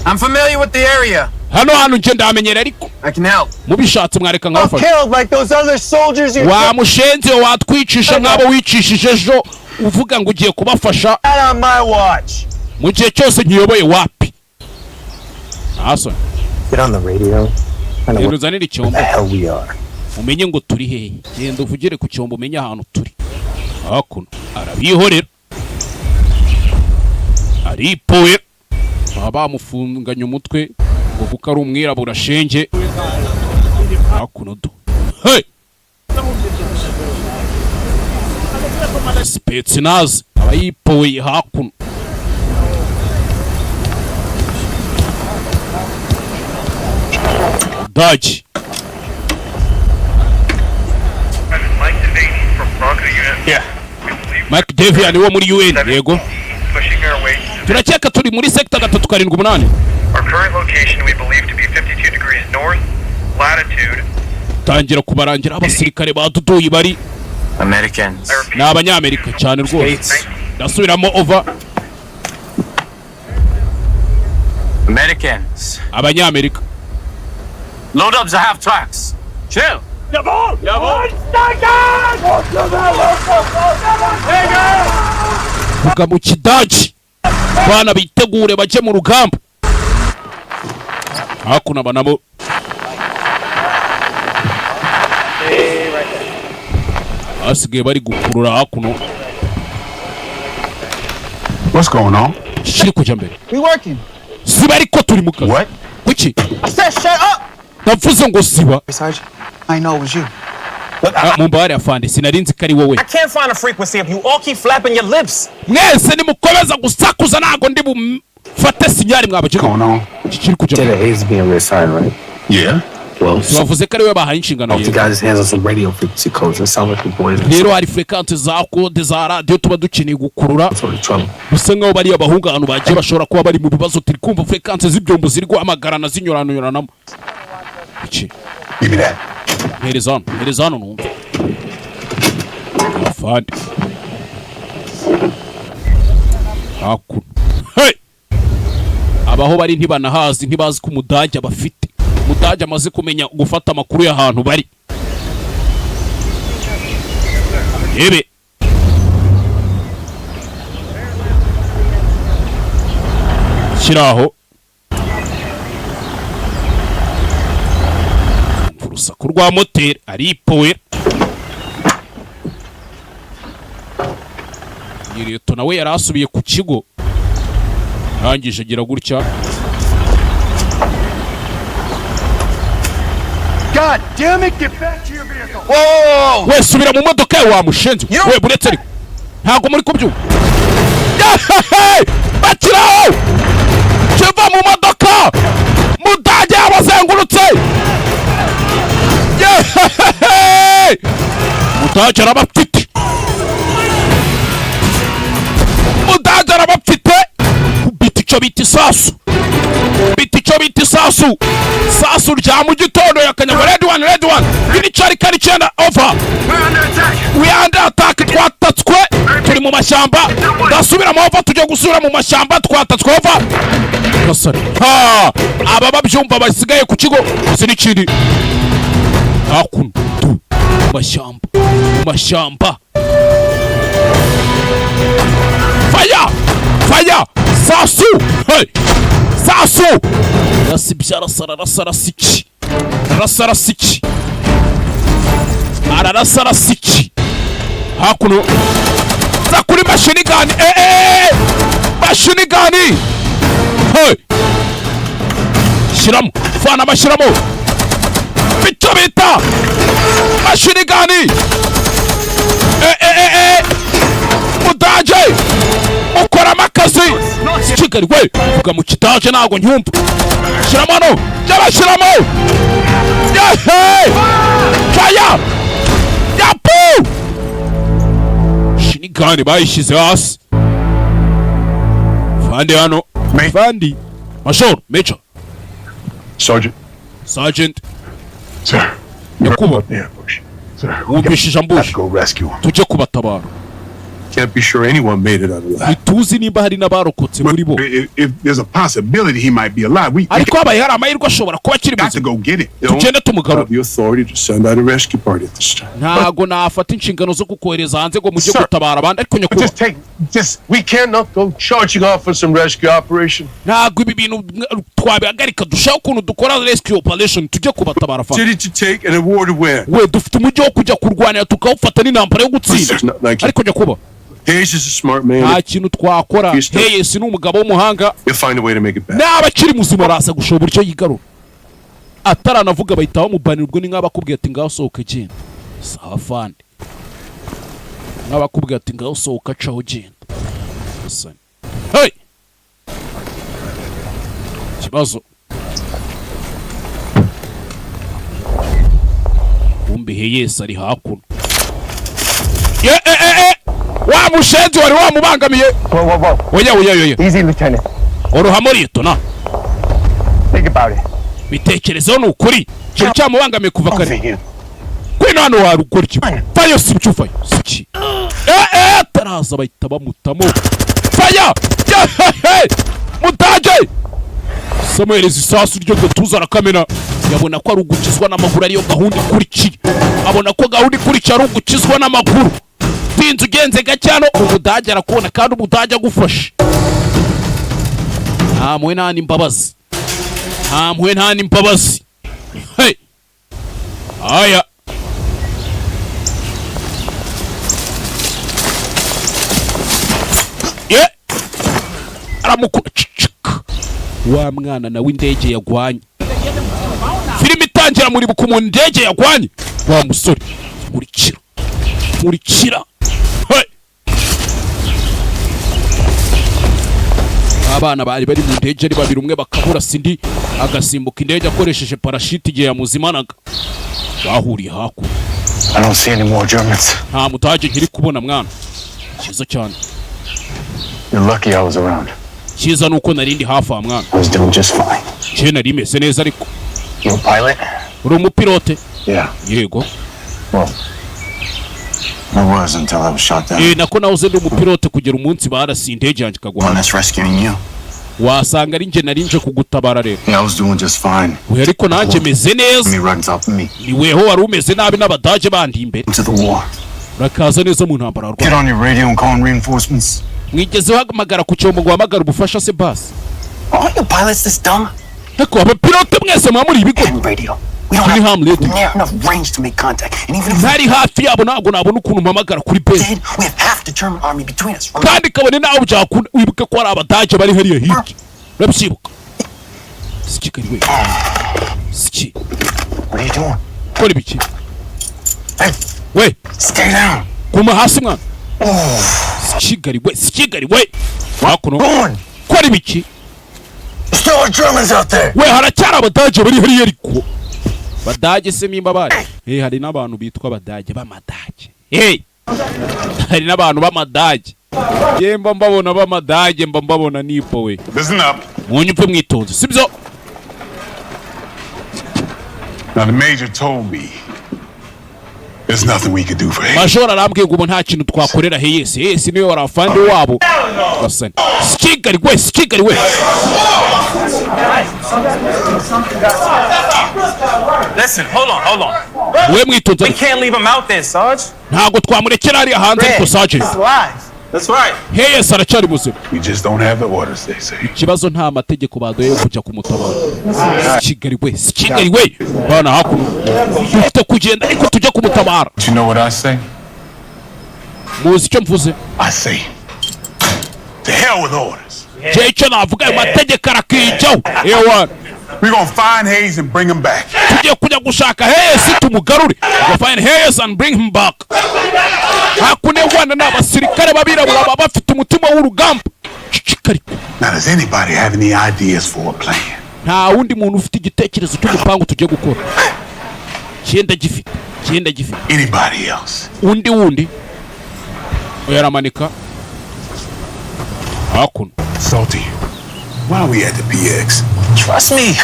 S8: I'm familiar with the area.
S1: Hano nje ndamenyera ariko.
S8: I can help.
S1: Mubishatse mwareka nkafasha.
S3: Killed like those other soldiers you
S1: Wa mushenzi watwicisha nk'abo wicishije ejo uvuga ngo ugiye kubafasha
S3: had on my watch.
S1: mu gihe cyose nkiyoboye wapi. Asoni.
S3: Get on the radio. Find out
S1: Rero
S3: what
S1: zanira icyombo.
S3: the hell we are.
S1: Umenye ngo turi hehe. Genda uvugire ku cyombo umenye ahantu turi. Hakuno arabihorera. Aripoye. Baba bamufunganye umutwe ngo kuko ari umwirabura shenge. Hakuno do. Hey! Spetsnaz abayipoye hakuno. Dodge.
S9: Mike Devaney from Bronco Unit.
S2: Yeah.
S1: Mike Devian wo muri UN yego.
S9: Pushing our way.
S1: Turakeka turi muri sector 378.
S9: Our current location we believe to be 52 degrees north, latitude.
S1: Tangira kubarangira abasirikare baduduye bari
S8: Americans.
S1: ni abanyamerika cyane rwose. Ndasubiramo over.
S8: Americans.
S1: Abanyamerika.
S8: Load up the half tracks. Chill.
S1: Vuga mu Kidage. Bana bitegure baje mu rugamba. Hakuno abanabo. Asigaye bari gukurura hakuno.
S7: What's going on?
S1: Shiri kujya mbere.
S4: We working.
S1: Siba ariko turi mu kazi.
S7: What?
S1: Kuki?
S4: I said shut up.
S1: Ndavuze ngo siba.
S3: Sergeant, I know it was you.
S1: Mumbare afande sinarinzi kari wowe.
S5: I can't find a frequency if you all keep flapping your lips.
S1: Mwese nimukomeza gusakuza nago ndi bufate sinyari mwabaje.
S7: What's going on?
S1: Shiri kujya mbere.
S3: That is being reassigned, right?
S7: Yeah.
S3: Well,
S1: Bavuze kari we bahaye inshingano
S3: the
S1: ye.
S3: guy just hands us some radio frequency codes. It sounds like the boys are
S1: Rero hari frequency za code za radio tuba dukeneye gukurura.
S3: in trouble.
S1: Bisa nkaho bari abahungu ahantu bagiye bashobora kuba bari mu bibazo turi kumva frequency z'ibyombo ziri guhamagarana zinyuranyuranamo. Iki?
S7: Give me that.
S1: Herizano numva. Afande. Hakuno. Hey! Abaho bari ntibanahazi ntibazi ko umudage abafite. Umudage amaze kumenya gufata amakuru y'ahantu bari. Ebe. Shiraho. Urusaku rwa moteri aripowe. Yireto nawe yarasubiye ku kigo. Rangije agira gutya.
S5: God damn it, get back to your vehicle.
S8: Whoa!
S1: We subira mu modoka yawe wamushenze. We buretse ariko. Ntago muri kubyumva. Bakiraho! Kiva mu modoka! Mudage yabazengurutse! Mudage arabafite! Mudage arabafite! Biti icyo bita isasu! Biti icyo bita isasu! Sasu rya mu gitondo yakanyaga red one! Bini cyari kari cyenda over! We under attack twatatswe! Turi mu mashyamba! Ndasubira mu over tujye gusubira mu mashyamba twatatswe over! Kasari! Ha! Aba babyumva basigaye ku kigo! Izi ni kiri! Hakuno! Tu! Mashyamba! Fire! Sasu! Hey! Sasu! Rasibya rasarasiki. Rasarasiki. Ararasarasiki. Hakuno. Zakuri machine gun. Machine gun. Hey! Shiramo. Fana mashiramo. Bita. Machine gun. Mudaje. Ukora makazi. Kigali we. Vuga mu Kidage nago nyumva. Shiramo no. Shiramo. Hey! Fire! Yapu! Shinigani bayishize hasi. Fandi hano. Fandi. Major. Sergeant.
S2: Sir.
S1: Yakuba.
S2: Up there, Bush. Sir, we
S1: Wumvishije
S2: have to
S1: ambush.
S2: go rescue him.
S1: Tujye kubatabara.
S6: Can't be sure anyone made it out of that.
S1: Ituzi nimba hari n'abarokotse muri bo.
S2: If there's a possibility he might be alive, we
S1: Ariko habaye hari amahirwe ashobora kuba akiri
S2: got to
S1: muzima.
S2: go get it.
S1: Tugende
S6: Have
S1: tumugarura.
S6: the authority to send out a rescue party at this time.
S1: Ntago nafata inshingano zo kukohereza hanze ngo mujye
S6: Sir.
S1: gutabara abandi ariko
S6: But
S1: Nyakuba.
S6: we cannot go charging off for some rescue operation.
S1: Ntago ibi bintu twabihagarika dushaka ukuntu dukora rescue operation tujye kubatabara fa.
S6: City to take and a war to win.
S1: We dufite umujyi wo kujya kurwanira tukawufata n'intambara yo gutsinda.
S6: It's not like
S1: Ariko Nyakuba.
S6: Hayes is a smart man.
S1: Nta kintu twakora. Hayes ni umugabo w'umuhanga.
S6: He'll find a way to make it back.
S1: Naba akiri muzima araza gushobora icyo yigarura. Ataranavuga bahita bamubanira ubwo ni nk'abakubwiye ati ngaho sohoka genda. Sawa fande. Nk'abakubwiye ati ngaho sohoka caho genda. Hey! Kibazo. Kumbe Hayes ari hakuno. Wa mushenzi wari wamubangamiye.
S4: Whoa.
S1: Oya.
S4: Easy, Lieutenant.
S1: Orohamo Liyetona.
S4: Think about it.
S1: Bitekerezo ni ukuri. Kintu cyamubangamiye kuva
S4: Over
S1: kare.
S4: here.
S1: Kwino hano warugora iki? Fayo si cyufayo. Siki. Taraza bahita bamutamo. Faya! Mudage! samuhereza isasu ryo gatuza arakamena. Yabona ko ari ugukizwa n'amaguru ariyo gahunda ikurikiye. Abona ko gahunda ikurikiye ari ugukizwa n'amaguru. Tinze ugenze gacyano Ubudage arakubona kandi Ubudage agufashe. Ntamwe nta n'imbabazi. Ntamwe nta n'imbabazi. Hey. Aya. Ye. Aramukura. Wa mwana nawe indege yagwanye. Filimi itangira muri buku mu ndege yagwanye. Wa musore. Murikira. Hey. Abana bari mu ndege ari babiri, umwe bakabura sindi agasimbuka indege akoresheje parashute igihe yamuzimanaga. Bahuriye hakuno.
S3: I don't see any more Germans.
S1: Nta Mudage nkiri kubona mwana. Cyiza cyane.
S3: You're lucky I was around.
S1: Cyiza nuko narindi hafi a mwana.
S3: I was doing just fine.
S1: Je nari meze neza ariko.
S3: You a pilot?
S1: Uri umupilote?
S3: Yeah.
S1: Yego.
S3: Well, I was until I was shot down.
S1: Nako nahoze ndi umupilote kugera umunsi barasi indege yanjye kagwa.
S3: One that's rescuing you.
S1: Wasanga ari nje narinje kugutabara rero.
S3: Yeah, I was doing just fine.
S1: We ariko nanjye meze neza.
S3: Me right on top of me.
S1: Ni weho wari umeze nabi n'Abadage bandi imbere.
S3: Into the war.
S1: Urakaza neza mu ntambara rwa.
S3: Get on your radio and call in reinforcements.
S1: Mwigeze uhamagara ku cyombo ngo uhamagara ubufasha se basi.
S3: Are you pilots this dumb?
S1: Eko abapilote mwese mwamuri ibigo.
S3: Radio. We don't have near enough range to make contact. And even if
S1: ntari hafi yabo ntabwo nabona ukuntu mpamagara kuri base.
S3: we have half the German army between us.
S1: Kandi kabone nawe byakunda wibuke ko ari Abadage bari hariya hirya. Urabyibuka? Sikikari we. Siki.
S3: What are you doing?
S1: Kora ibiki?
S3: Hey.
S1: We.
S3: Stay down.
S1: Kuma hasi mwana. Sikigari we. Wakuno. Kora ibiki?
S3: Still are Germans out there.
S1: We haracyari Abadage bari hariya ariko. Badage se mimbabare. Hari n'abantu bitwa Abadage b'Amadage. Hari n'abantu b'Amadage. Yemba mbabona b'Amadage mbabona nipo we.
S7: Listen up.
S1: Munyumve mwitonze. Sibyo?
S2: Now the major told me there's nothing we could do for him.
S1: Major arambwiye ngo nta kintu twakorera Hayes. Hayes niwe warafande wabo. Basane. Sikigari we.
S5: Listen, hold on.
S1: We mwitonze.
S5: We can't leave him out there, Sarge.
S1: Ntago twamurekera ari hanze ariko Sergeant.
S5: That's right.
S1: Hayes aracyari muzima.
S2: We just don't have the orders, they say.
S1: Ikibazo nta mategeko badoye yo kujya kumutabara. Sikigari we. Bana hakuno. Dufite kugenda ariko tujya kumutabara.
S7: You know what I say?
S1: Muzi icyo mvuze?
S2: I say, to hell with orders.
S1: Je icyo navuga ayo mategeko arakijyaho. Ewa.
S2: We're gonna find Hayes and bring him back.
S1: Tugiye kujya gushaka Hayes tumugarure. Go find Hayes and bring him back. Hakune wana n'abasirikare babirabura baba bafite umutima w'urugamba.
S2: Now does anybody have any ideas for a plan?
S1: Nta wundi muntu ufite igitekerezo cy'umupango tugiye gukora. Cyenda gifite.
S2: Anybody else?
S1: Undi. Oyaramanika. Hakuno.
S2: Salty. Why are we at the PX?
S3: Trust me.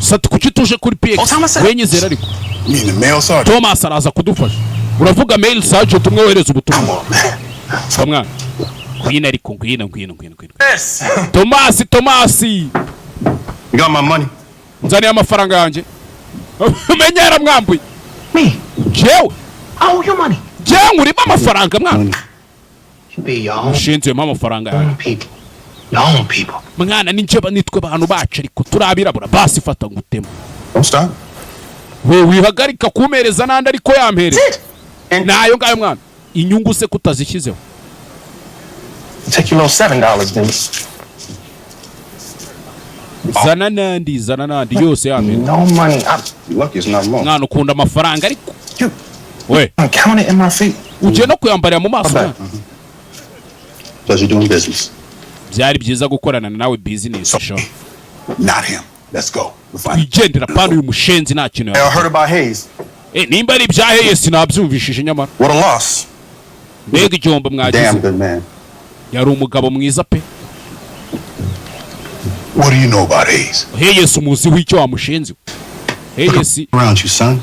S1: Sati kuki tuje kuri PX? Wenyizera ariko.
S2: You mean the mail sergeant?
S1: Thomas araza kudufasha. Uravuga mail sergeant tumwe wohereza ubutumwa. Samwana. Ngwino ariko ngwino.
S5: Yes.
S1: Thomas.
S3: You got my money?
S1: Nzaniye amafaranga yanjye. Menyera mwambuye.
S3: Me?
S1: Jewe.
S3: I owe you money.
S1: Jewe urimo amafaranga mwana.
S3: You be your own.
S1: Ushinzwe amafaranga yanjye.
S3: People. Your own people.
S1: Mwana ninjeba nitwe abantu bacu ariko turabirabura basi fata ngutema.
S2: Don't stop.
S1: We wihagarika kumereza nandi ariko yampereza. Nayo ngayo mwana. Inyungu se kutazishyizeho.
S3: Take your little $7 then.
S1: Zana nandi yose yampereza.
S3: No money. You lucky it's not more.
S1: Mwana ukunda amafaranga ariko. We.
S3: I count it in my feet.
S1: Uje no kuyambarira mu maso.
S3: Because you're doing business.
S1: Byari byiza gukorana nawe business show.
S2: Not him. Let's go.
S1: Twigendera pano uyu mushenzi nta kintu.
S3: I heard about Hayes.
S1: Nimba ari bya Hayes nabyumvishije nyamara.
S3: What a loss.
S1: Mbega igihombo mwagize.
S3: Damn good man.
S1: Yari umugabo mwiza pe.
S2: What do you know about Hayes?
S1: Hayes umuzi w'icyo wamushenzi. Hayes
S3: Around you, son.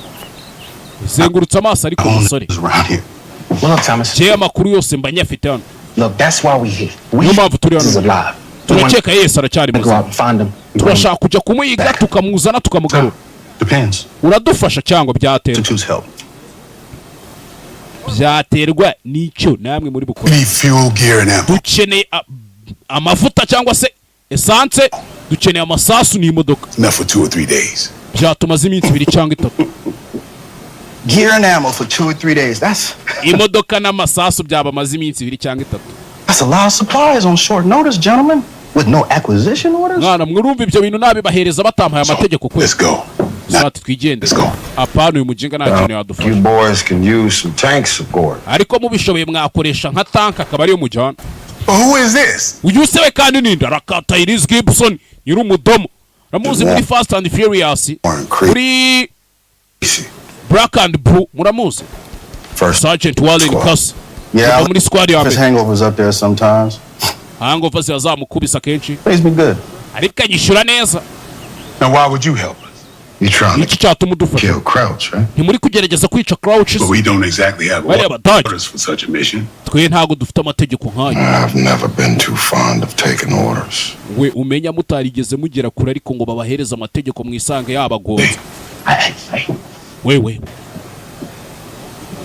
S1: zengurutse amaso ariko umusore.
S3: Well, look, Thomas.
S1: Je amakuru yose mbanye afite hano.
S3: Look, that's why we here.
S1: Niyo mpamvu turi hano.
S3: Is alive.
S1: turakeka Yesu aracyari muzima. Turashaka kujya kumuyiga tukamuzana tukamugarura. Uradufasha cyangwa byaterwa? Byaterwa n'icyo namwe muri bukora. Dukeneye amavuta cyangwa se essence, dukeneye amasasu n'imodoka. Byatumaze iminsi 2 cyangwa 3.
S10: Gear and ammo for 2 or 3 days. That's
S1: imodoka n'amasasu byabamaze iminsi 2 cyangwa 3.
S10: That's a lot of supplies on short notice, gentlemen, with no acquisition orders.
S1: Mwana mwurumva ibyo bintu nabibahereza batampaye amategeko kwe.
S2: Let's go.
S1: Sati twigende. Apana uyu mujinga nta kintu yadufasha.
S10: You boys can use some tank support.
S1: Ariko mubishoboye mwakoresha nka tank akaba ari yo mujana.
S2: Who is this?
S1: Uyu sewe kandi ninda rakata Iris Gibson nyiri umudomo. Ramuzi muri Fast and Furious. Kuri Black and Blue muramuzi.
S10: First
S1: Sergeant Wallen Cuss.
S10: Yeah,
S1: muri squad ya
S10: his hangovers up there sometimes.
S1: Hangovers yazamukubisa kenshi.
S10: Pays me good.
S1: Ariko anyishura neza.
S2: Now why would you help us?
S10: You trying
S1: to
S10: kill Crouch, right?
S1: Ntimuri kugerageza kwica Crouch.
S2: But we don't exactly have orders for such a mission.
S1: Twe ntago dufite amategeko nkayo.
S10: I've never been too fond of taking orders.
S1: We umenya mutarigeze mugera kure ariko ngo babahereza amategeko mwisange yabagonze. Wewe.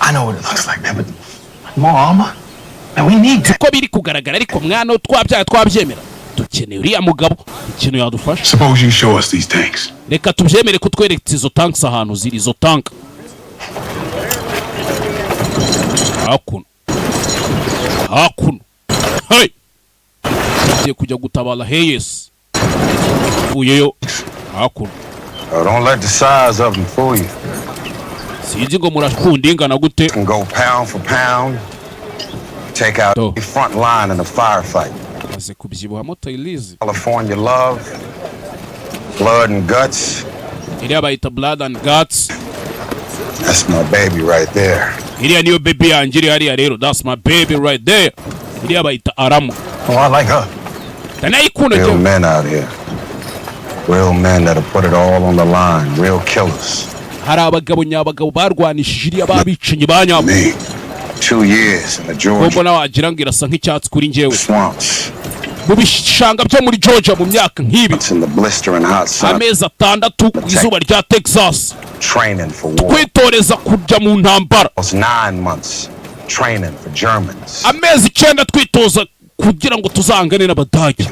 S10: I know what it looks like, man, but more armor. And we need
S1: to. Ko biri kugaragara ariko mwana twabyaye twabyemera. Dukeneye uriya mugabo ikintu yadufasha.
S2: Suppose you show us these tanks.
S1: Reka tubyemere kutwereka izo tanks ahantu ziri izo tank. Hakuno. Hey. Tugiye kujya gutabala Hayes. Uyeyo. Hakuno.
S10: Don't let the size of them fool you.
S1: Sinzi ngo murakundingana gute.
S10: Can go pound for pound. Take out the front line in a firefight.
S1: Maze kubyibuha moto ilizi.
S10: California love. Blood and guts.
S1: Iriya bayita blood and guts.
S10: That's my baby right there.
S1: Iriya niyo baby yanjye iri hariya rero. That's my baby right there. Iriya bayita Aramu.
S10: Oh, I like her.
S1: Tanayikunda
S10: real men out here. Real men that'll put it all on the line. Real killers.
S1: Hari abagabo nyabagabo barwanishije iriya babicinye banyabo.
S10: 2 years in the Georgia.
S1: Mbona wagira ngo irasa nk'icyatsi kuri njyewe.
S10: Swamps.
S1: Mu bishanga byo muri Georgia mu myaka nk'ibi.
S10: It's in the blistering hot sun.
S1: Amezi 6 ku izuba rya Texas.
S10: Training for war.
S1: Kwitoreza kujya mu ntambara.
S10: 9 months training for Germans.
S1: Amezi 9 twitoza kugira ngo tuzangane n'Abadage.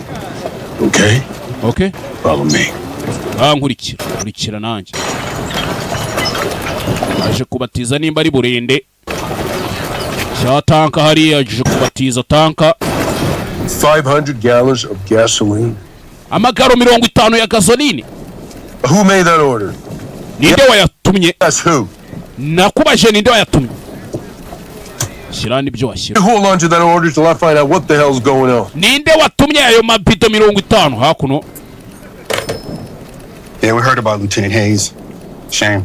S2: Okay. Follow me.
S1: Nkurikira nanjye. Aje kubatiza nimba ari burende. Cya tanka hariya aje kubatiza tanka.
S6: 500 gallons of gasoline.
S1: Amagaro 50 ya gasoline.
S6: Who made that order?
S1: Ninde wayatumye?
S6: That's who.
S1: Nakubaje ninde wayatumye? Shirani byo washyira.
S6: Hold on to that order till I find out what the hell's going on.
S1: Ninde watumye ayo mabido 50 hakuno?
S10: Yeah, we heard about Lieutenant Hayes. Shame.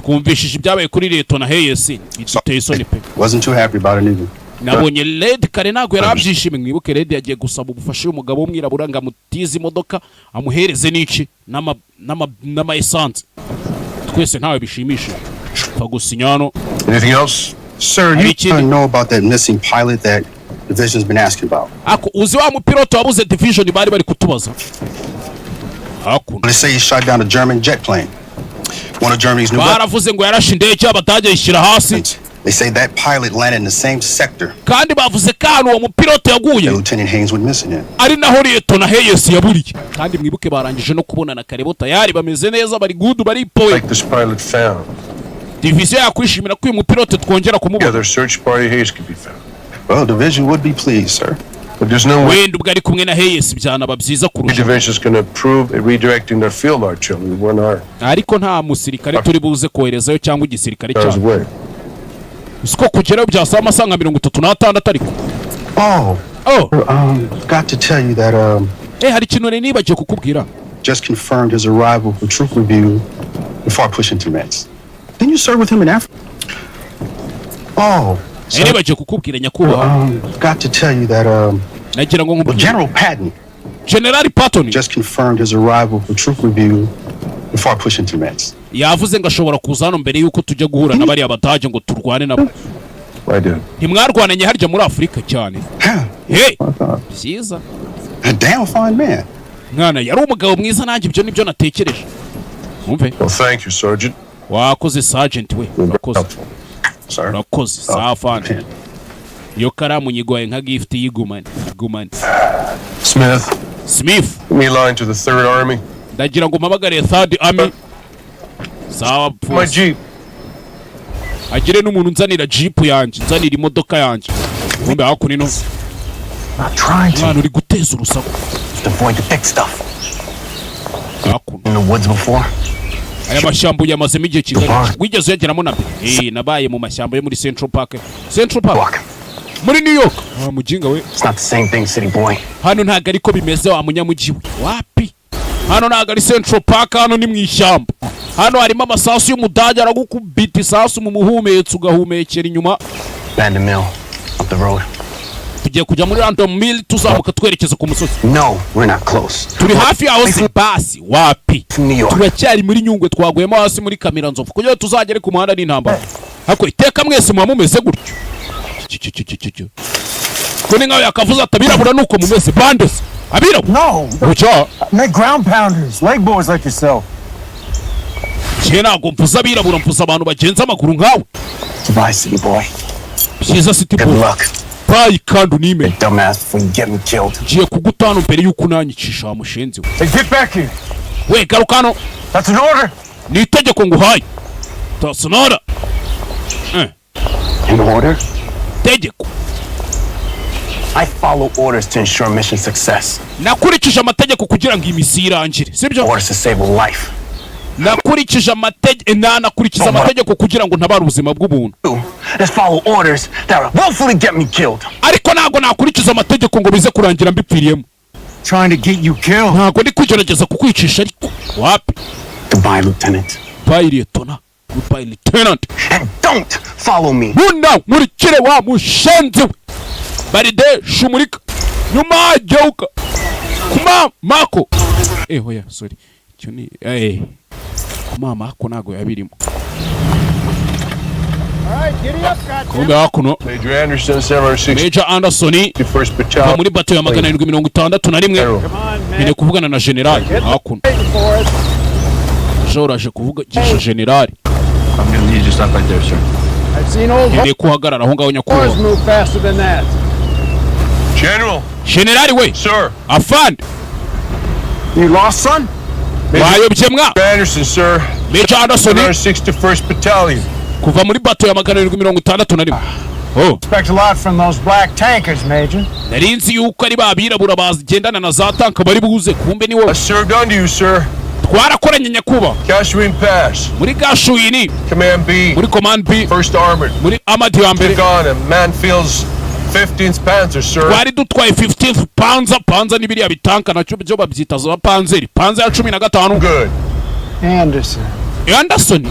S1: Twumvishije ibyabaye kuri Lieutenant Hayes. Bituteye isoni pe.
S10: Wasn't too happy about it either.
S1: Nabonye Led kare nago yarabyishimye mwibuke Led yagiye gusaba ubufasha umugabo w'umwirabura ngo amutize imodoka amuhereze n'iki nama essence. Twese ntawe bishimishije. Fagusinyano.
S6: Anything else?
S10: Sir, you don't know about that missing pilot that Division's been asking about.
S1: Ako uzi wa mupiloto wabuze Division bari kutubaza.
S10: They say he shot down a German jet plane. One of Germany's new
S1: baravuze ngo yarashe indege y'Abadage yishira hasi.
S10: They say that pilot landed in the same sector.
S1: Kandi bavuze kanu uwo mupiloto yaguye.
S10: Lieutenant Hayes went missing in.
S1: Ari naho Lieutenant Hayes yaburiye. Kandi mwibuke barangije no kubona na Karebo tayari bameze neza bari good bari poe.
S6: Like this pilot found.
S1: Division yakwishimira ko uyu mupiloto twongera kumubona.
S6: Other search party Hayes could be found.
S10: Well, Division would be pleased, sir.
S6: But there's no way.
S1: Wenda ubwo ari kumwe na Hayes byanaba byiza kurusha.
S6: Division's going to approve redirecting their field artillery with 1 hour.
S1: Ariko nta musirikare turi buze koherezayo cyangwa igisirikare cyane. Usko kugera byasaba amasanga 36 ariko.
S10: Got to tell you that
S1: hari ikintu nibagiye kukubwira.
S10: Just confirmed his arrival for troop review before I push into Metz. Didn't you serve with him in Africa?
S1: Nibagiye kukubwira nyakubaha.
S10: Got to tell you that
S1: nagira ngo nkubwire.
S10: General Patton.
S1: General Patton
S10: just confirmed his arrival for troop review before I push into Metz.
S1: Yavuze ngo ashobora kuza hano mbere yuko tujya guhura n'abari Abadage ngo turwane nabo.
S6: I did.
S1: Ntimwarwananye harya muri Afrika cyane. Hey. Byiza.
S10: A damn fine man.
S1: mwana yari umugabo mwiza nanjye ibyo nibyo natekereje umve.
S6: Well, thank you, Sergeant.
S1: Wakoze sergeant we, urakoze.
S10: Sir.
S1: Urakoze safana. Iyo karamu nyigwaye nka gift yigumane. Smith.
S6: Me line to the 3rd Army.
S1: Ndagira ngo mpamagare 3rd Army. Sawa
S6: My Jeep.
S1: agire n'umuntu nzanira jeep yanjye, nzanira imodoka yanjye. Ngombe hakuno ino.
S3: Not trying to.
S1: Mwana uri guteza urusaku.
S3: Avoid the big stuff.
S1: Hakuno.
S3: In the woods before.
S1: Aya mashyamba yamazemo igihe kingana. Wigeze uyageramo na mbere? Nabaye mu mashyamba yo muri Central Park. Central Park. Muri New York. Mujinga we.
S3: It's not the same thing, city boy.
S1: Hano ntago ariko bimeze wa munyamugi we. Wapi? Hano ntago ari Central Park, hano ni mu ishyamba. Hano harimo amasasu y'umudage aragukubita isasu mu muhumetso ugahumekera inyuma.
S3: Random Mill up the road.
S1: Tugiye kujya muri Random Mill tuzamuka twerekeza ku musozi.
S3: No, we're not close.
S1: Turi hafi yaho si basi. Wapi? Turacyari muri Nyungwe, twaguyemo hasi muri Kamira Nzovu kugira tuzagere ku muhanda n'intambara. Hako iteka mwese muba mumeze gutyo. Kuni nkaho yakavuze atabirabura nuko mumeze bandos. Abirabura?
S4: No.
S1: Ucha.
S4: Make ground pounders, leg boys like yourself.
S1: Je ntabwo mvuze abirabura, mvuze abantu bagenza amaguru nkawe.
S3: Goodbye, city boy.
S1: Byiza city boy.
S3: Good luck.
S1: Bye kandi unime.
S3: Dumbass before you get me killed.
S1: Ngiye kugutana mbere yuko unanyicisha mushenzi we.
S4: Hey, get back here.
S1: We garuka hano.
S4: That's an order.
S1: Ni itegeko nguhaye. That's an order.
S3: An order?
S1: Tegeko.
S3: I follow orders to ensure mission success.
S1: Nakurikije amategeko kugira ngo imisi irangire. Sibyo?
S3: Orders to save a life.
S1: Nakurikije nakurikiza amategeko kugira ngo ntabare ubuzima bw'umuntu.
S3: Let's follow orders that will willfully get me killed.
S1: Ariko ntago nakurikiza amategeko ngo bize kurangira mbipfiriyemo.
S4: Trying to get you killed.
S1: Ntago ndi kugerageza kukwicisha ariko. Wapi?
S3: Goodbye, Lieutenant.
S1: Bye, Lieutenant. Goodbye, Lieutenant.
S3: And don't follow me.
S1: Huna nkurikire wa mushenzi we. Baride shumurika. Nyuma jauka. Kuma mako. Hoya, sorry. Cyoni kuma mako nago yabirimo.
S4: Alright, giddy up, goddamn.
S1: Kumbe hakuno.
S6: Major Anderson, 760.
S1: Major Anderson.
S6: First Battalion.
S1: Muri bato ya 761. Bine kuvugana na general hakuno. Joraje kuvuga gisha general.
S10: I'm gonna need you to stop right there, sir.
S4: I've seen old
S1: Bine kuhagarara aho ngaho
S4: boys
S1: nyakubahwa.
S4: move faster than that.
S6: General.
S1: General we.
S6: Sir.
S1: Afande.
S4: You lost, son?
S1: Wayobye mwa.
S6: Anderson, sir.
S1: Major Anderson.
S6: 61st Battalion.
S1: Kuva muri bato ya 761. Oh.
S4: Expect a lot from those black tankers, Major.
S1: Nari nzi yuko ari babirabura bagendana na za tanka bari buze kumbe ni wowe.
S6: I served under you, sir.
S1: Twarakoranye nyakubahwa.
S6: Kashuin Pass.
S1: Muri Gashuini.
S6: Command B.
S1: Muri Command B.
S6: 1st Armored.
S1: Muri Amadi ya mbere.
S6: Ghana, Manfield's 15th Panzer, sir.
S1: Twari dutwaye 15th Panzer ni biriya bitanka nacyo byo babyita za Panzer. Panzer ya 15.
S6: Good.
S1: Anderson.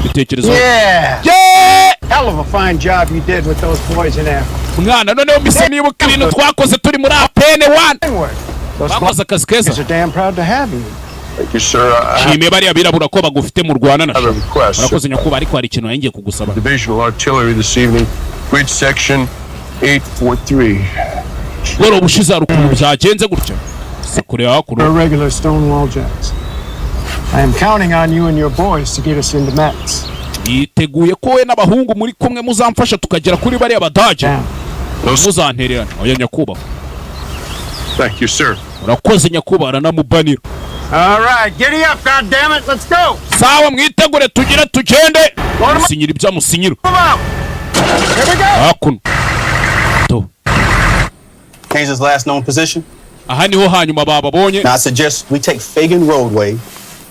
S1: Bitekerezo.
S4: Yeah.
S1: Yeah!
S4: Hell of a fine job you did with those boys in there.
S1: Mwana noneho mise nibuka ibintu twakoze turi muri APN 1. Bakoze akazi keza.
S4: We're damn proud to have you.
S6: Thank you, sir.
S1: Shime bari abirabura ko bagufite mu Rwanda na.
S6: I have a request.
S1: Barakoze nyakubahwa ariko hari ikintu yangiye kugusaba.
S6: Divisional Artillery this evening. Bridge section 843.
S1: Goro bushiza rukuntu byagenze gutya. Sekure hakuru.
S4: We're regular Stonewall Jacks. I am counting on you and your boys to get us into Mets.
S1: Yiteguye ko we n'abahungu muri kumwe muzamfasha tukagera kuri bari abadaje. Muzantererana. Oya nyakubahwa.
S6: Thank you, sir.
S1: Urakoze nyakubahwa na mubaniro.
S4: All right, giddy up, goddammit, let's go.
S1: Sawa mwitegure tugire tugende. Musinyira ibyamusinyiro.
S4: Here we go.
S1: Hakuno. To.
S10: Kansas' last known position?
S1: Aha niho hanyuma bababonye.
S10: Now I suggest we take Fagan Roadway.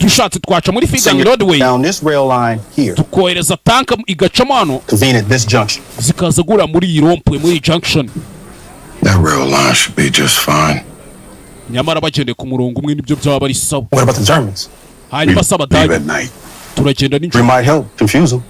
S1: Dushatse twaca muri Fagan Roadway.
S10: Down this rail line here.
S1: Tukohereza tanka igacamo hano.
S10: Convene at this junction.
S1: Zikaza gura muri iyi rompwe muri junction.
S2: That rail line should be just fine.
S1: Nyamara bagende ku murongo umwe nibyo byaba ari sawa.
S10: What about the Germans?
S1: Hanyuma sabadaje.
S2: At night.
S1: Turagenda
S10: We
S1: n'injoro.
S10: might help confuse them.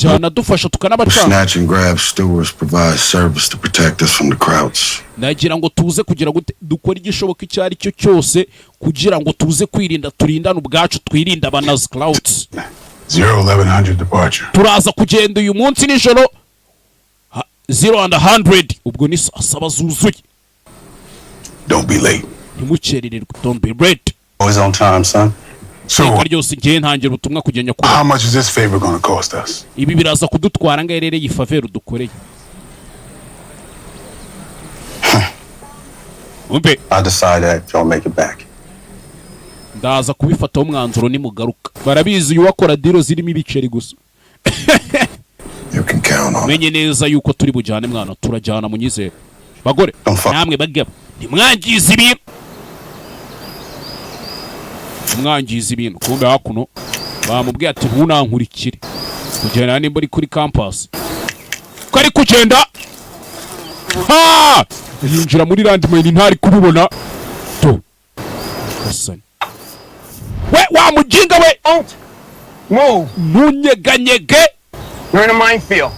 S1: Byanadufasha tukanabacana.
S2: Snatch and grab stewards provide service to protect us from the crowds.
S1: Nagira ngo tuze kugira gute dukora igishoboka icyo ari cyo cyose kugira ngo tuze kwirinda turindana ubwacu twirinda abanazi clouds.
S2: 01100 departure.
S1: Turaza kugenda uyu munsi nijoro 0 and 100 ubwo ni saba zuzuye.
S2: Don't be late.
S1: ntimukerererwe, don't be late.
S10: Always on time, son.
S7: So,
S1: Iteka ryose ngiye ntangira ubutumwa kujya
S7: how
S1: nyakubahwa.
S7: much is this favor gonna cost us?
S1: Ibi biraza kudutwara ngahe rero iyi faveur udukoreye? Umbe,
S10: I decide that y'all make it back.
S1: ndaza kubifataho umwanzuro nimugaruka. Barabizi uyu wakora diro zirimo ibiceri gusa.
S2: You can count on it.
S1: Menye neza yuko turi bujyane mwana, turajyana munyizere. Bagore, namwe bagabo, ntimwangize ibintu. Mwangize ibintu. Kumbe hakuno bamubwiye ati ntunankurikire. Kugenda nimba uri kuri campus. Ko ari kugenda. Ha! Yinjira muri landmine ntari kubibona. To. Listen. We wa mujinga we.
S4: Don't move.
S1: Nunyeganyege.
S4: You're in a minefield.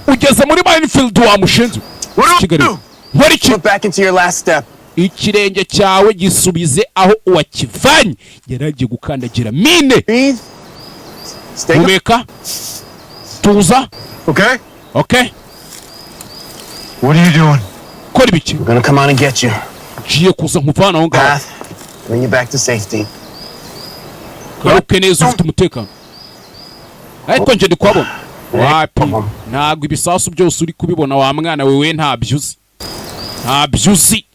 S1: Ugeze muri minefield wa mushenzi. Kigali. Wari
S4: Look back into your last step.
S1: ikirenge cyawe gisubize aho wakivanye. Yaragiye gukandagira mine.
S4: Breathe. Stay.
S1: Humeka. Tuza.
S4: Okay?
S1: Okay?
S4: What are you doing?
S1: Kora ibiki?
S4: We're gonna come on and get you.
S1: Ngiye kuza nkuvana aho ngaho.
S4: Path. Bring you back to safety.
S1: Garuke neza ufite umutekano. Ariko nje ndikwabona. Wapi? Ntabwo ibisasu byose uri kubibona wa mwana wewe ntabyuzi. Ntabyuzi.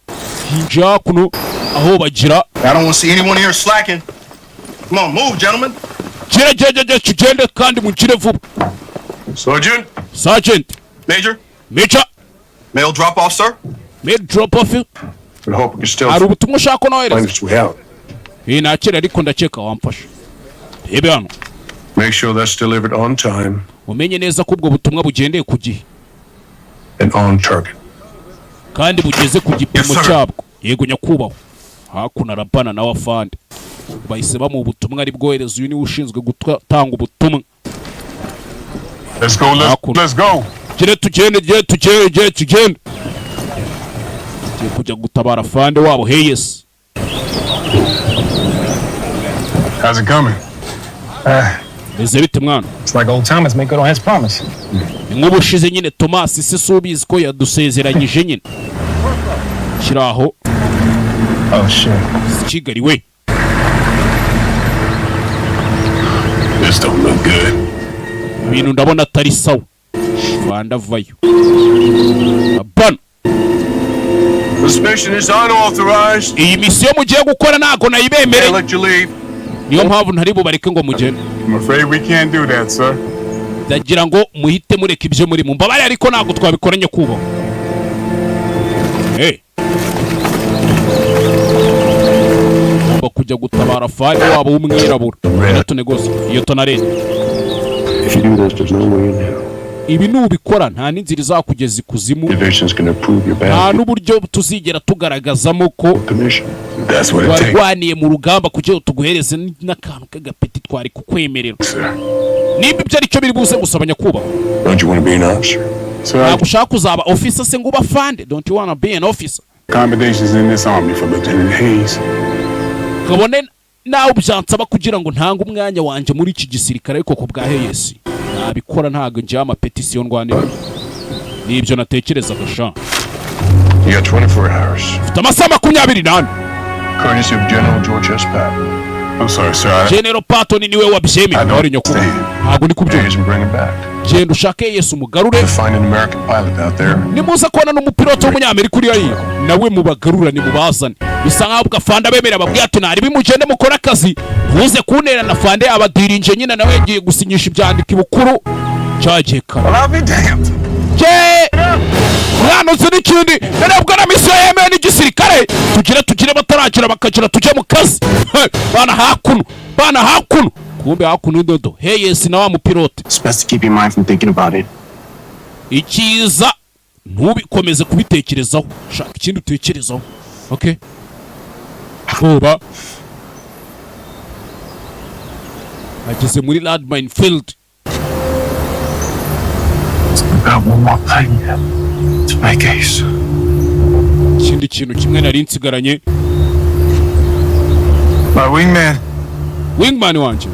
S1: Hinja kuno aho bagira.
S10: I don't want to see anyone here slacking. Come on, move, gentlemen.
S1: Jeje tugende kandi mukire vuba.
S6: Sergeant.
S1: Sergeant.
S10: Major.
S1: Major.
S10: Mail drop off, sir.
S1: Mail drop off.
S6: I hope we can still
S1: Hari ubutumwa ushaka nohereza.
S6: find its way out.
S1: Nakira ariko ndakeka wamfasha. Rebe hano.
S6: Make sure that's delivered on time
S1: Umenye neza ko ubwo butumwa bugendeye ku gihe.
S6: and on target.
S1: Kandi bugeze ku gipimo
S10: Yes, sir.
S1: cyabwo. Yego nyakubahwa. Hakuna rabana na wafande. Bahise bamu ubutumwa ari bwohereza uyu ni ushinzwe gutanga ubutumwa.
S7: Let's go, let's go.
S1: Tugende. Tugiye kujya gutabara fande wabo Hayes.
S7: How's it coming?
S1: Beze bite mwana?
S4: It's like old Thomas make good on his promise.
S1: Nk'ubushize nyine Thomas se subizi ko yadusezeranyije nyine. Kiraho.
S4: Oh shit.
S1: Kigali we.
S2: This don't look good.
S1: Ibintu ndabona atari sawa. Fanda vayo. Abana.
S6: This mission is unauthorized.
S1: Iyi misiyo mugiye gukora ntago
S6: Can't
S1: nayibemereye.
S6: let you leave.
S1: Niyo mpamvu ntari bubareke ngo mugende.
S7: I'm afraid we can't do that, sir.
S1: Ndagira ngo muhite mureka ibyo muri mu mbabare ariko ntago twabikoranye kubaho. Ugomba kujya gutabara fande wabo w'umwirabura. Rero tunegoze iyo tonarete.
S6: If you do this, there's no way in hell.
S1: Ibi nubikora nta n'inzira izakugeza ikuzimu.
S6: Division's gonna prove your
S1: Nta
S6: bad
S1: n'uburyo tuzigera tugaragazamo ko
S6: commission.
S2: That's what it takes,
S1: warwaniye mu rugamba kugira tuguhereze n'akantu k'agapeti twari kukwemerera.
S2: sir.
S1: Niba ibyo ari cyo biri buze gusaba nyakubahwa.
S6: Don't you want to be an officer?
S1: Ntabwo ushaka kuzaba officer se ngo uba fande. Don't you wanna be an officer?
S7: Accommodations in this army for Lieutenant Hayes.
S1: Kabone nawe byansaba kugira ngo ntange umwanya wanje muri iki gisirikare ariko ku bwa Hayes. Nabikora ntago ngiye amapetisiyo ndwanira. Nibyo natekerezaga sha.
S6: You got 24 hours.
S1: Mfite amasaha 24.
S6: Courtesy of General George S. Patton.
S7: I'm sorry, sir.
S1: General Patton niwe wabyemeye.
S7: I don't
S1: Ari nyakubahwa.
S7: understand.
S1: Ntago ndi kubyumva.
S6: Hayes and bring him back.
S1: Genda ushake Yesu umugarure.
S6: To find an American pilot out there.
S1: Nimuza kubona n'umupilote w'umunyamerika uriya yiga nawe mubagarura nimubazane. Bisa nkaho bwafanda bemera babwiye ati ntari bimugende mukora akazi ntuze kunera na fande abadirinje nyine nawe yagiye gusinyisha ibyandika ibukuru cyagiye kare.
S4: Well, I'll be damned.
S1: Mwana uzi n'ikindi ntabwo na misiyo yemewe n'igisirikare tugire bataragira bakagira tujye mu kazi. Bana hakuno kumbe hakuno dodo. Hayes na wa mupilote.
S4: It's best to keep your mind from thinking about it.
S1: Ikiza ntubikomeze kubitekerezaho. Shaka ikindi utekerezaho. Okay? Vuba. Ageze muri landmine field.
S4: Got one more thing to my case.
S1: Ikindi kintu kimwe nari nsigaranye.
S4: My wingman.
S1: Wingman wanje.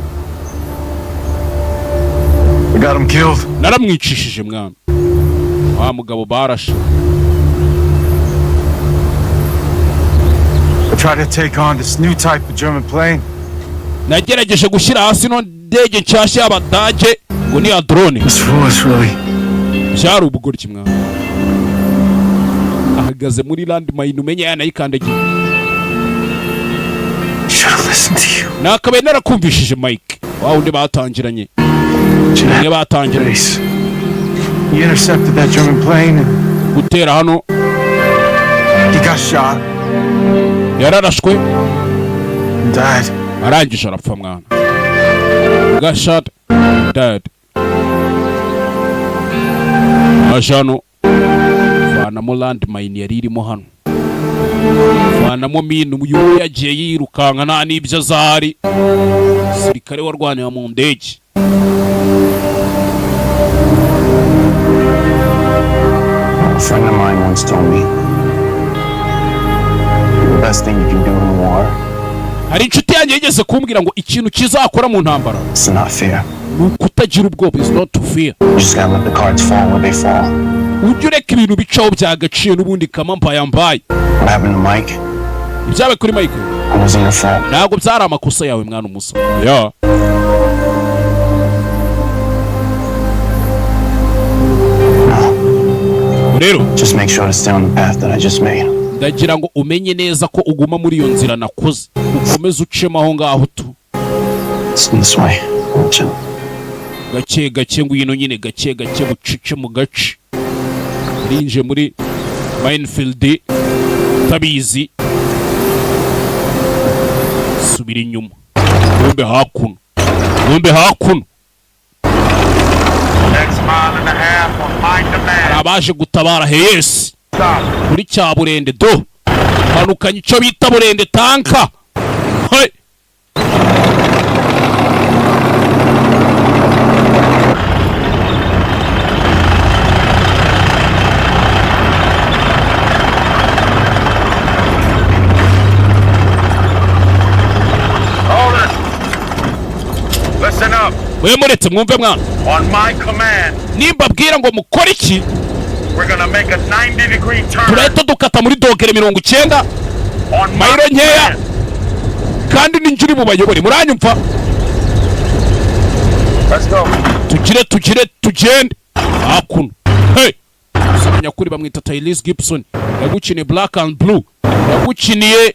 S4: We got him killed.
S1: Naramwicishije mwana. Wa mugabo barashe.
S7: Try to take on this new type of German plane.
S1: nagerageje gushyira hasi no ndege nshyashya y'Abadage ngo ni ya drone.
S7: This fool is really...
S1: byari ubugoryi mwana. Ahagaze muri landmine umenya yanayikandagiye.
S7: Should have listened to you.
S1: Nakabaye narakumvishije Mike. Wawundi batangiranye. Kimwe batangiranye.
S7: He intercepted that German plane and
S1: gutera hano.
S7: he got shot.
S1: Yararashwe.
S7: And died.
S1: Arangije arapfa mwana. Got shot. Died. Ajano. Vanamo landmine yari irimo hano. Vanamo mine uyu yagiye yirukanka nta n'ibyo azari. Sirikare warwanira mu ndege.
S3: A friend of mine once told me the best thing you can do in war.
S1: Hari inshuti yanjye yigeze kumbwira ngo ikintu kizakora mu ntambara.
S3: It's not fair.
S1: Kutagira ubwoba is not to fear.
S3: You just gotta let the cards fall where they fall.
S1: Ujye ureka ibintu bicaho byagaciye n'ubundi kama mbaye.
S3: What happened to Mike?
S1: Ibyawe kuri Mike.
S3: It wasn't your fault.
S1: Ntabwo byari amakosa yawe mwana umusa. Yeah. Rero
S3: just make sure to stay on the path that I just made.
S1: Ndagira ngo umenye neza ko uguma muri iyo nzira nakoze. Ukomeze ucemo aho ngaho tu.
S3: This way.
S1: Gake gake ngwino nyine gake gake bucice mu gace. Rinje muri minefield tabizi. Subira inyuma. Ngombe hakuno. Ngombe hakuno.
S9: Next mile and a half on my command.
S1: Abaje gutabara Heyesi. Kuri cya Burende do. Hanukanye icyo bita Burende tanka. Hey.
S9: Listen up.
S1: Wemuretse mwumve mwana.
S9: On my command.
S1: Nimba bwira ngo mukore iki?
S9: We're gonna make a 90-degree turn.
S1: Turahita dukata muri dogere 90. Mayiro nkeya. Kandi ninjiri mu bayobore muranyumva.
S9: Let's go.
S1: Tugende. Hakuno. Hey. Samenya kuri bamwita Tyrese Gibson. Yagukiniye Black and Blue. Yagukiniye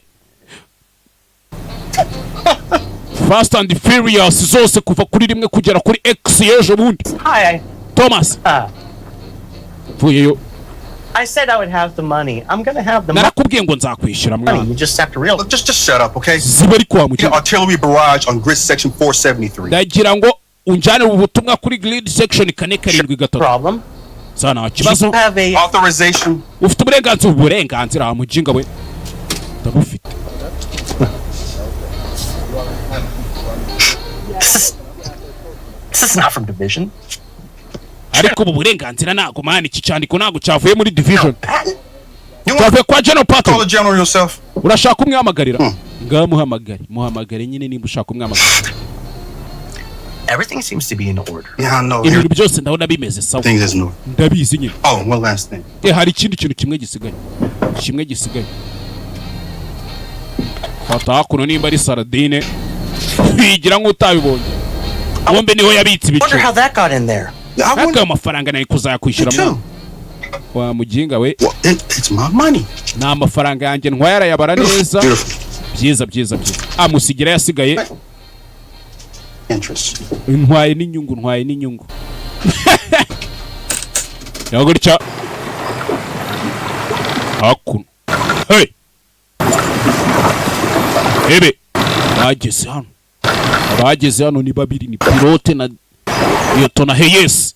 S1: Fast and Furious zose kuva kuri rimwe kugera kuri X yejo bundi.
S11: Hi.
S1: Thomas. Vuyeyo.
S11: I said I would have the money. I'm gonna have the
S1: Narakubwiye ngo nzakwishyura mwana.
S11: money. You just have to realize.
S10: Look, just shut up, okay?
S1: Zibari kwa mujyi.
S10: Artillery barrage on grid section 473.
S1: Ndagira ngo unjane ubutumwa kuri grid section 473.
S11: Problem.
S1: Sana kibazo.
S11: Have a
S10: authorization.
S1: Ufite uburenganzira mujinga we. Ndabufite.
S11: This is not from division.
S1: Ariko ubu burenganzira nago mani iki cyandiko nago cyavuye muri division. Cyavuye kwa General Patton.
S10: Call the general yourself.
S1: Urashaka umwamagarira? Muhamagare nyine nimba ushaka umwamagarira.
S11: Everything seems to be in order.
S10: Yeah, I know.
S1: Ibintu byose ndabona bimeze sawa.
S10: Things is new.
S1: Ndabizi nyine.
S10: Oh, one last thing.
S1: Hari ikindi kintu kimwe gisigaye. Fata hakuno nimba ari sardine. Bigira nk'utabibonye. Bombe niho yabitse ibice.
S11: Wonder how that got in there.
S1: Aka amafaranga nayo kuzayakwishyura mu. Wa mujinga we.
S10: It's my money.
S1: Na amafaranga yanjye ntwaya arayabara neza. Byiza. Amusigira yasigaye.
S10: Interest.
S1: Ntwaye n'inyungu. Yagurcha. Hakuno. Hey. Ebe. Bageze hano ni babiri ni pilote na Yotona Heyesi.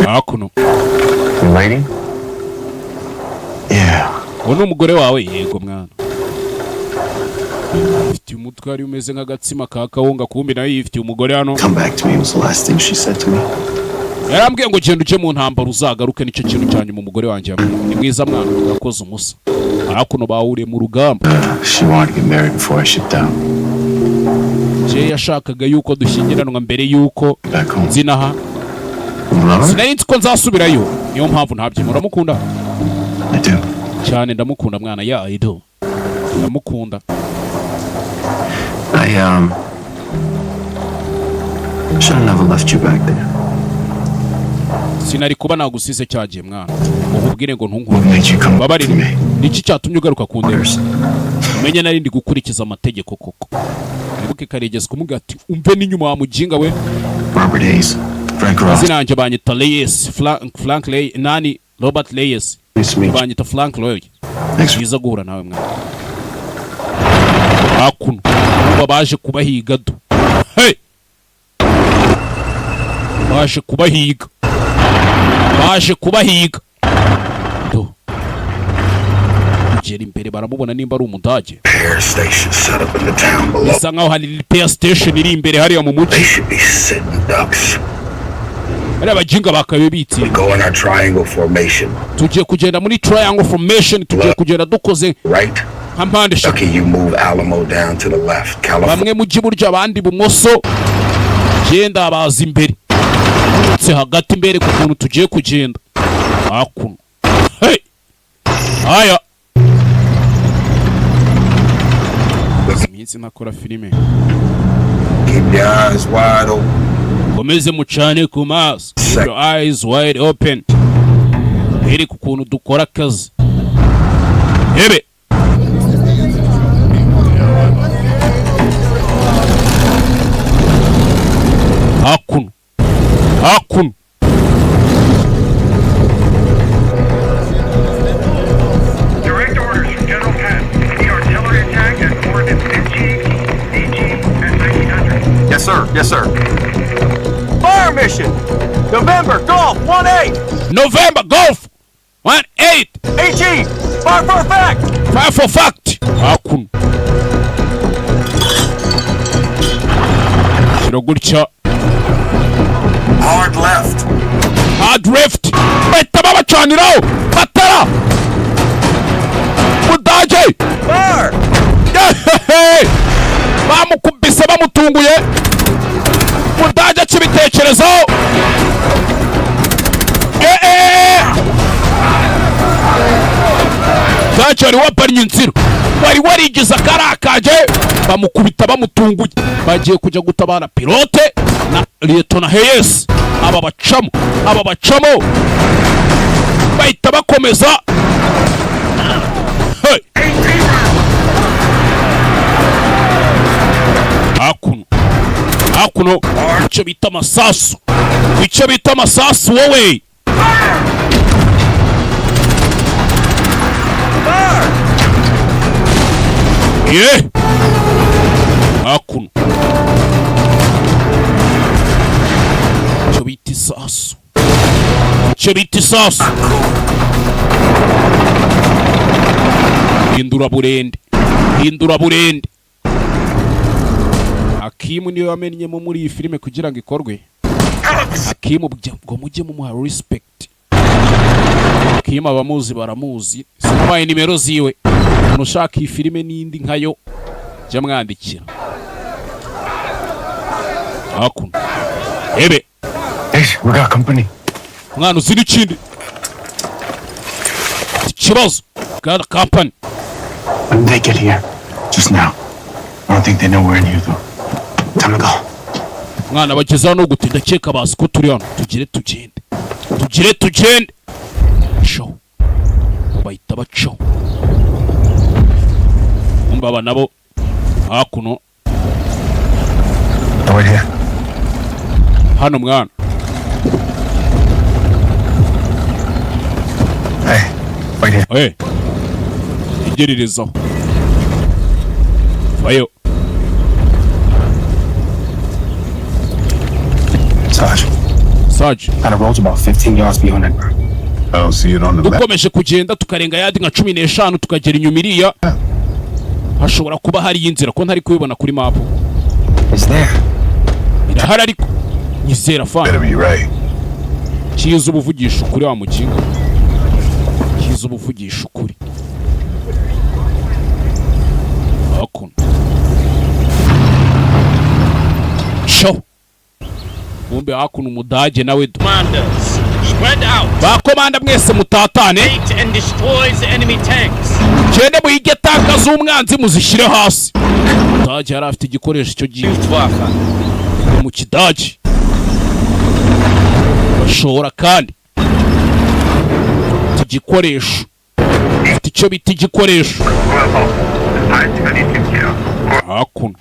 S1: Hakuno.
S3: Lady? Yeah.
S1: Uno umugore wawe yego mwana. Ifite umutwari umeze nk'agatsima ka kawunga kumbi nayo yifite umugore hano.
S10: Come back to me was the last thing she said to me.
S1: yarambwiye ngo genda uje mu ntambara uzagaruke nicyo kintu cyanyuma umugore wanjye yambwiye. Ni mwiza mwana urakoze umusa. Hakuno bahuriye mu rugamba.
S2: She wanted to get married before I shipped out.
S1: Je yashakaga yuko dushyingiranwa mbere yuko nzinaha. Sinari nzi ko nzasubirayo. Niyo mpamvu ntabyo muramukunda.
S2: I do.
S1: Cyane ndamukunda mwana ya I do. Ndamukunda.
S2: I should have never left you back there.
S1: Sinari kuba nagusize cyagiye mwana. Ububwire ngo ntunkunde. Babarire. Niki cyatumye ugaruka ku ndebe? Umenye nari ndi gukurikiza amategeko koko. Nibuke Karegezi kumubwira ati umve n'inyuma wa mujinga we.
S2: Robert Hayes, Frank Ross.
S1: Zinanje banyita Reyes, Frank Reyes, nani Robert Reyes. Banyita Frank Reyes. Biza guhura nawe mwana. Hakuno uba baje kubahiga do. Hey! Baje kubahiga. Baje kubahiga. Do. Jeri imbere baramubona nimba ari umudage.
S2: Repair station set up in the town below.
S1: Isa nkaho hari repair station iri imbere hariya mu mugi.
S2: They should be sitting ducks.
S1: Ari abajinga bakabe biti.
S2: We go in our triangle formation.
S1: Tujye kugenda muri triangle formation, tujye kugenda dukoze
S2: right.
S1: Hampande shaka.
S2: Okay, you move Alamo down to the left. California.
S1: Bamwe mu giburyo abandi bumoso. Genda abaza imbere. Tse hagati imbere ku kuntu tugiye kugenda. Hakuno. Hey! Aya. Iminsi nakora filime.
S2: Keep your eyes wide open.
S1: Komeze mucane ku maso. Keep your eyes wide open. Iri ku kuntu dukora akazi. Hebe. Hakuno. Hakuno.
S9: Direct orders from General Patton. The artillery attack at coordinates NG, DG, and 1900.
S8: Yes, sir. Yes, sir. Fire mission! November, Golf, 1-8!
S1: November, Golf! 1-8!
S8: AG! Fire for effect!
S1: Fire for fact! Hakuno. Shirogurcha.
S2: Hard left.
S1: Hard left. Bahita babacaniraho. Patara. Mudaje.
S8: Fire!
S1: Bamukubise bamutunguye. Mudaje kibitekerezo. Gaje wari wabarye inzira. Wari warigiza karakaje. Bamukubita bamutunguye. Bagiye kujya gutabara pilote na Lieutenant Hayes. Aba bacamo. Bahita bakomeza. Hey. Hakuno. Icyo bita amasasu. Wowe. Yeah. Hakuno. Icyo bita isasu. Hindura burende. Hakimu niyo yamenyemo muri iyi filime kugira ngo ikorwe. Hakimu ngo mujye mumuha respect. Hakimu abamuzi baramuzi. Sinabaye nimero ziwe. Umuntu ushaka iyi filime n'indi nkayo jya mwandikira. Hakuno. Ebe.
S2: Hey, we got company.
S1: Mwana uzira ikindi. Ikibazo. Got a company.
S2: When did they get here? Just now. I don't think they know we're in here though. Time to go.
S1: Mwana bageza no gutinda cyeka basi ko turi hano. Tugire tugende. Show. Bahita baco. Mbaba nabo hakuno.
S2: Over here.
S1: Hano mwana.
S2: Hey, right here.
S1: Hey. Igererezaho. Vayo. Sarge.
S10: And the road's about 15 yards beyond that ground.
S2: I don't see it on the map.
S1: Dukomeje kugenda tukarenga yadi nka 15 tukagera inyuma iriya. Hashobora kuba hari inzira ko ntari kubibona kuri map.
S10: It's there.
S1: Irahari ariko nyizera fan.
S2: Better be right.
S1: cyiza ubuvugisha ukuri wa mukinga, cyiza ubuvugisha ukuri. Hakuno sho kumbe hakuno umudage nawe bakomanda mwese mutatane, gende muhige tanka z'umwanzi muzishyire hasi. Umudage yari afite igikoresho cyo gihe mu kidage bashobora kandi igikoresho afite icyo bita igikoresho hakuno.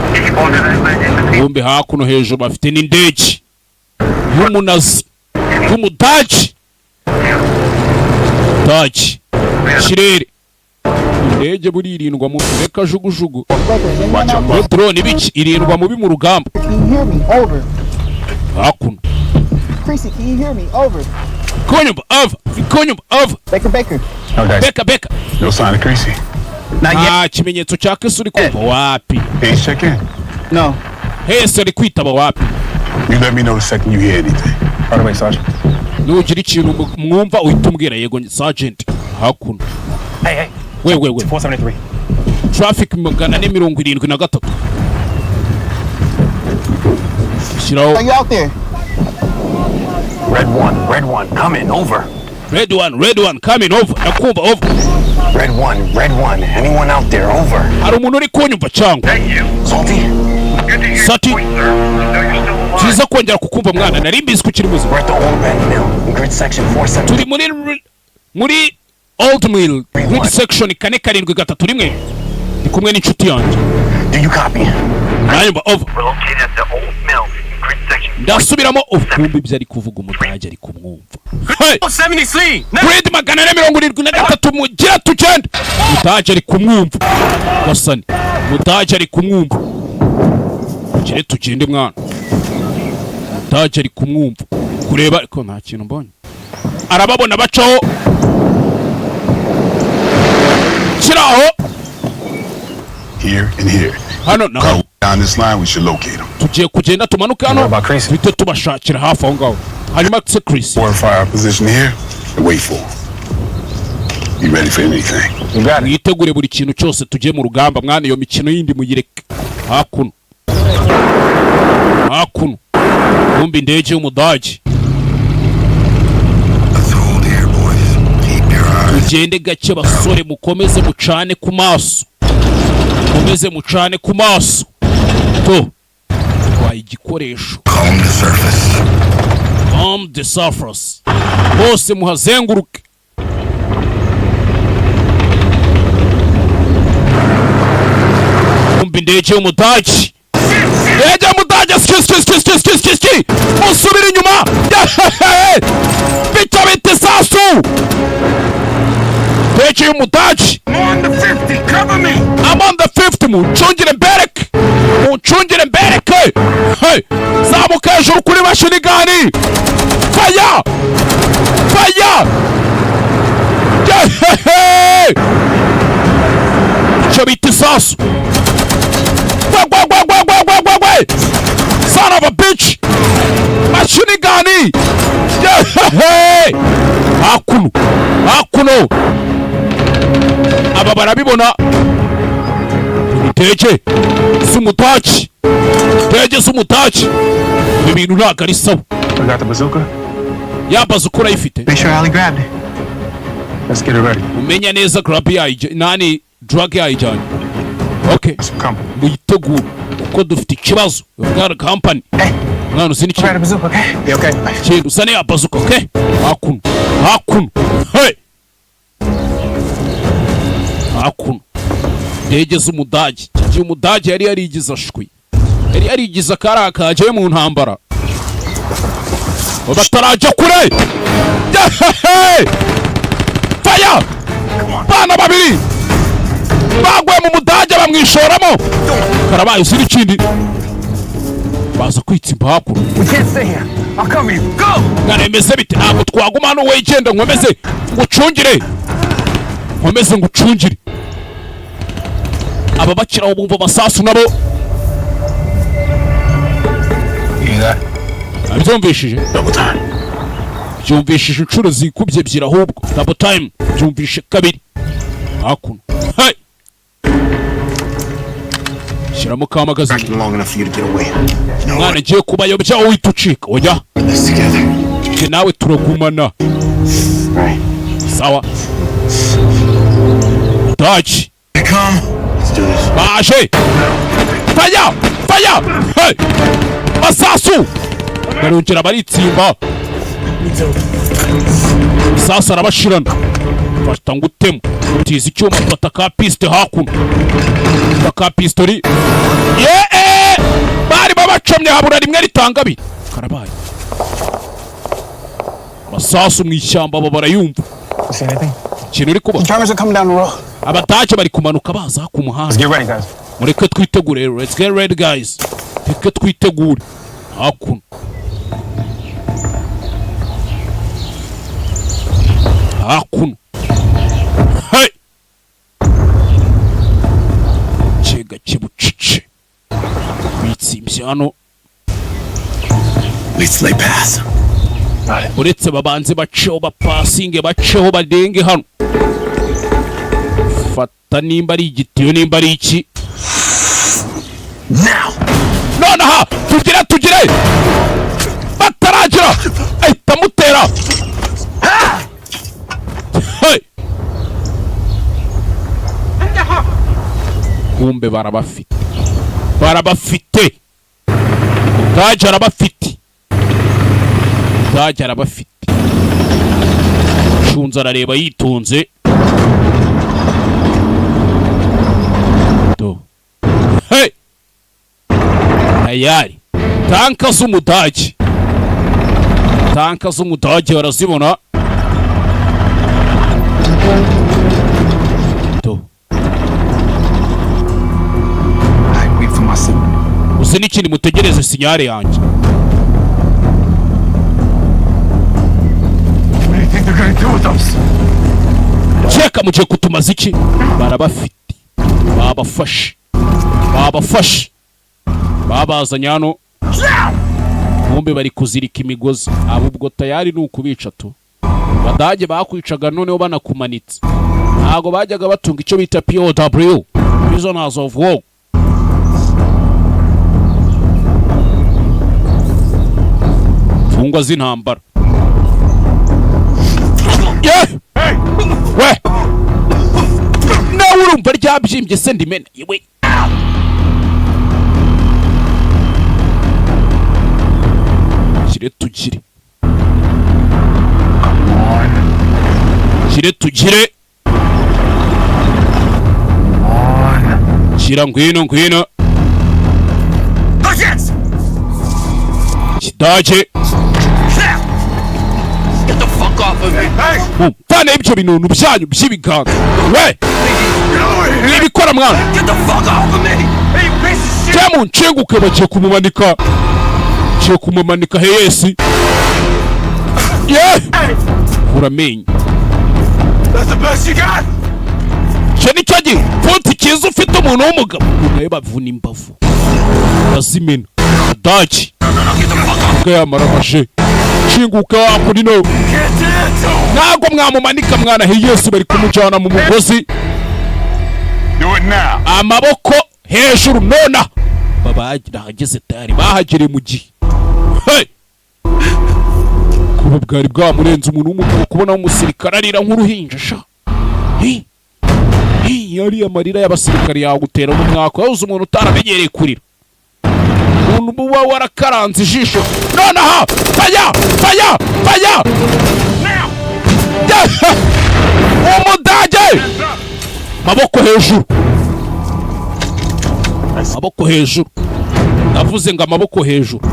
S1: Kumbe hakuno hejuru bafite n'indege y'umunazi y'umudage kirere. Indege buri irindwa mu reka jugujugu drone ibiki irindwa mubi mu rugamba. Hakuno Konyumba over. Beka.
S2: No sign of Creasy.
S1: Kimenyetso cya Kristo uri kumva wapi?
S2: Hey, check in.
S3: No.
S1: Hese ari kwitaba wapi?
S2: You let me know the second you hear anything.
S3: Right away, Sergeant.
S1: Nugira ikintu mwumva uhita umbwira yego Sergeant. Hakuno.
S11: Hey.
S1: We.
S11: 473.
S1: Traffic 473. Shiraho.
S3: Are you out there?
S11: Red one, coming over.
S1: Red one, coming over. Nakumva over.
S11: Red one, anyone out there, over.
S1: Hari umuntu uri kunyumva cyangwa?
S11: Salty?
S1: Sati. Kiza kongera kukumva mwana, nari mbizi ko kiri muzima.
S11: We're at the old red mill, grid section 473.
S1: Turi muri old mill, grid section 473. Ndi kumwe n'inshuti yanjye.
S11: Do you copy?
S1: Nanyumva over.
S9: We're located at the old mill, grid section.
S1: Ndasubiramo kumbe ibyo ari kuvuga umudage ari kumwumva. Hey!
S5: 73.
S1: Grid 473 mugira tugende. Mudage ari kumwumva. Gasani. Mudage ari kumwumva. Kire tugende mwana. Mudage ari kumwumva. Kureba ariko nta kintu mbonye. Arababona bacaho. Kiraho.
S2: Here and here.
S1: Hano na
S2: Go down this line, we should locate him.
S1: tugiye kugenda tumanuka hano bite tubashakira hafi aho ngaho. Hanyuma se Chris.
S2: Fortify our position here and wait for him. Be ready for anything.
S3: You got it.
S1: Mwitegure buri kintu cyose tugiye mu rugamba mwana, iyo mikino yindi muyireke. Hakuno. Kumbe indege y'umudage. Tugende gake basore, mukomeze mucane ku maso. To twaye igikoresho. Calm the surface. Bose muhazenguruke. Kumbe indege y'umudage. Ski. Musubira inyuma. Bita sasu. Indege y'umudage.
S2: I'm on the 50, cover me!
S1: I'm on the 50, muncungire mbereke. Hey, zamuka hejuru kuri mashini gani. Fire. Icyo bita isasu. Gwe. Son of a bitch. Mashini gani. Hey. Hakuno. Aba barabibona. Indege z'umudage. Ibi bintu ntabwo ari sawa.
S10: We got the bazooka.
S1: Ya bazooka urayifite.
S3: Make sure Ali grabbed it.
S10: Let's get it ready.
S1: Umenya neza grab nani drug yayijyanye. Okay.
S10: Come.
S1: Muyitegure kuko dufite ikibazo. We've got a company. Mwana uzi
S3: Grab the bazooka, okay?
S10: Yeah, okay.
S1: Kintu usane ya bazooka, okay? Hakuno. Hey. Hakuno. Indege z'umudage. Igihe umudage yari yarigize ashwi. Yari yarigize akari kaje mu ntambara. Batarajya kure. Fire! Bana babiri. Bagwe mu mudage bamwishoramo. Karabaye usiri ikindi. Baza kwitsimba hakuru.
S8: We can't stay here. I'll cover you. Go!
S1: Ngaremeze bite ntabwo twaguma hano wegenda nkomeze ngucungire. Aba bakiraho bumva amasasu nabo. Abyumvishije. byumvishije inshuro zikubye ebyiri ahubwo double time byumvishe kabiri hakuno hey shyiramo ka magazine mwana ngiye kubayobya wowe itucika oya njye nawe turagumana sawa Dodge baje faya hey masasu barongera baritsimba sasa arabashirana fata ngutemo utiza icyuma fata ka piste hakuno ka pistori bari babacomye habura rimwe ritanga abiri karabaye masasu mu ishyamba barayumva ikintu uri kuba abataje bari kumanuka baza ku muhanda mureke twitegure let's get ready guys reka twitegure hakuno hey chega kibucice bitsimbye hano
S11: Let's lay pass.
S1: uretse babanze baceho bapasinge baceho badenge hano fata nimba ari igitiyo nimba ari iki nonaha tugire bataragira ahita mutera hey kumbe barabafite Dodge arabafite shunza arareba yitonze do hey ayari tanka z'umudage barazibona do uzi n'ikindi mutegereze sinyare yanjye cheka mugiye kutumaza iki barabafite babafashe babazanye hano bombe bari kuzirika imigozi abo ubwo tayari nukubica tu badage bakwicaga noneho banakumanitse ntago bajyaga batunga icyo bita POW prisoners of war fungwa z'intambara we nawe urumva ryabyimbye se ndimena yewe tugire shyira ngwino kidage tane ibyo bintu byanyu by'ibiganga we nibikora mwana cyangwa nshenguke bagiye kumumanika heyesi uramenye cyo nicyo gipfunsi cyiza ufite umuntu w'umugabo nawe bavuna imbavu bazimena Dodge yamara amashe shinguka wakuri no ntago mwamumanika mwana heyesi bari kumujyana mu mugozi amaboko hejuru nona bahageze tayari bahagere mu gihe hey kuba bwari bwamurenze umuntu w'umugabo kubona umusirikare arira nk'uruhinja sha yari amarira y'abasirikare yagutera n'umwaka yabuze umuntu utaramenyereye kurira umuntu buba warakaranze ijisho nonaha faya umudage maboko hejuru ndavuze ngo amaboko hejuru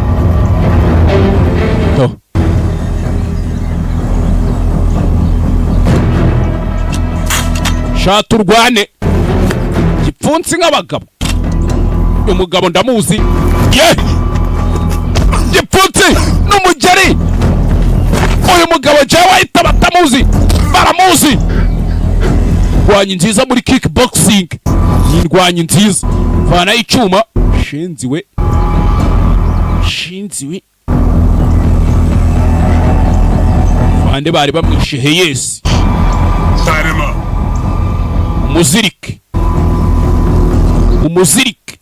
S1: shata urwane gipfunsi nk'abagabo umugabo ndamuzi gipfunsi n'umugeri uyu mugabo jewe ahita batamuzi baramuzi ndwanyi nziza muri kickboxing ndwanyi nziza vana icyuma shinziwe bande bari bamwishe Heyesi.
S2: Tie him up.
S1: Umuzirike.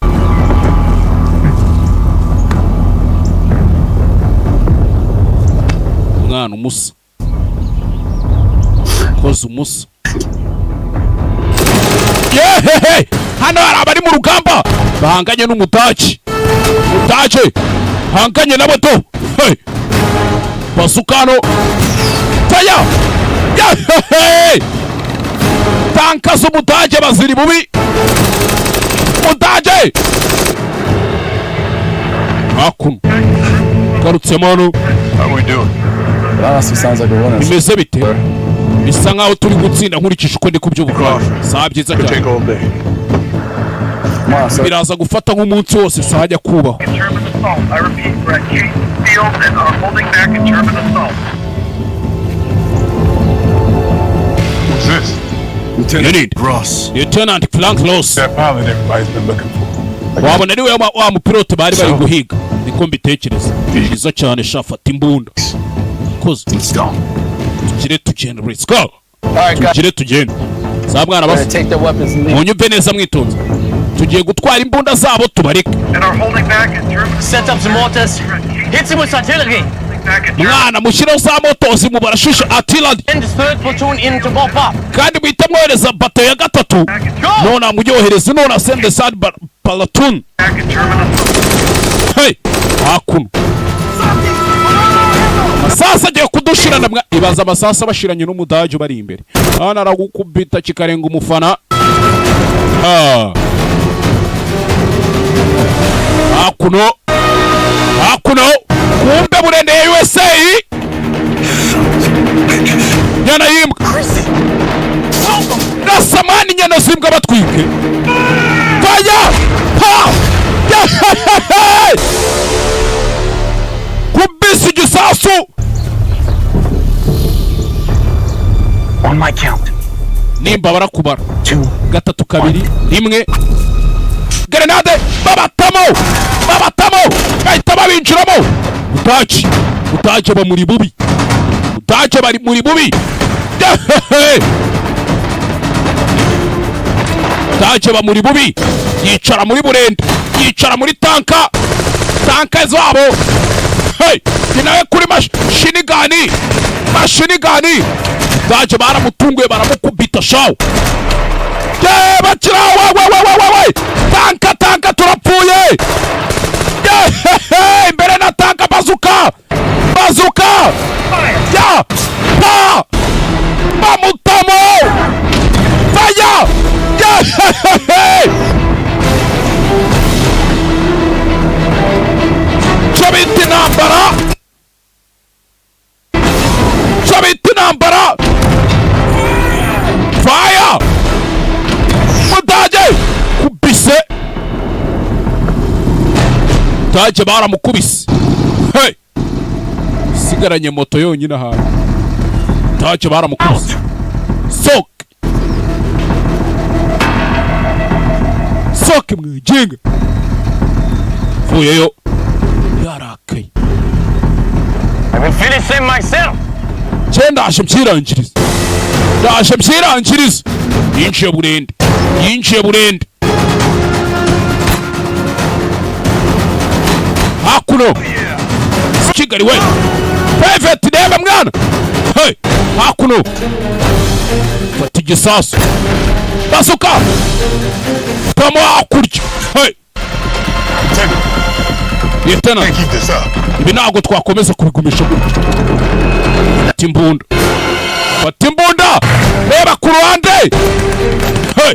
S1: Mwana umusa. Koze umusa. Yehehe! Hano hari abari mu rugamba bahanganye n'umutaci. Mutaci hanganye n'abato. Hey! Basukano. Taya! Yehehe! Tanka z'umutaci baziri bubi. Mutaci! Hakuno. Garutse mano.
S10: How we doing? That honestly sounds like a winner.
S1: Bimeze bite? Bisa nkaho turi gutsinda nkurikije uko ndi kubyubuka. Saa byiza cyane. Biraza gufata nk'umunsi wose sahajya kubaho.
S9: German assault. I repeat, we're at Chase Field and are holding back a German assault.
S2: Who's this?
S1: Lieutenant Ross. Lieutenant Frank Ross.
S2: That pilot everybody's been looking for.
S1: Wabona niwe wa mupilote bari guhiga. Niko mbitekereza. Byiza cyane shafata imbunda. Koze.
S2: Let's go.
S1: Tugende. Let's go. Tugende. Za mwana base. Munyumve neza mwitonze. Tugiye gutwara imbunda zabo tubareke.
S9: And are holding back a German.
S11: Set up some mortars. Hit him with artillery.
S1: Mwana mushireho za motozi mu barashushe artillery.
S11: Send the third platoon in to mop up.
S1: Kandi muhita mwohereza bato ya gatatu. None mujyohereza none send the third platoon. Hey! Hakuno. Masasa agiye kudushirana mwa ibaza amasasa bashiranye n'umudaje bari imbere. Hano aragukubita kikarenga umufana. Hakuno. Kumbe burende ya USA. Nyana yimbwa. Nasamani nyana zimbwa batwike. Fire! Ha! Kubisi gisasu.
S11: On my count.
S1: Nimba barakubara.
S11: 2,
S1: 3, 2, 1. Grenade! Babatamo! Bahita babinjiramo! Utaje ba muri bubi. Bari muri bubi. Utaje ba muri bubi. Yicara muri burende. Yicara muri tanka zabo. Hey! Inawe kuri mashini gani. Utaje baramutunguye baramukubita shawo. Bakira we. Tanka turapfuye. Imbere na tanka bazuka. Ya! Pa! Bamutamo! Fire! Ya! Chabiti nambara! Fire! Mudaje! Kubise! Taje baramukubise. Hey! Sigaranye moto yonyine ahantu. Taje baramukubise. Soke mwijinga. Vuyeyo. Yarakaye.
S11: I've been finishing myself.
S1: Ndaje mbyirangiriza. Yinjiye burende. Hakuno. Kigali we. Private deba mwana. Hey, hakuno. Fata igisasu. Basuka. Tamo akurya. Hey. Lieutenant.
S2: Keep this up.
S1: Ibi ntabwo twakomeza kubigumisha gutya. Fata imbunda. Reba ku ruhande. Hey.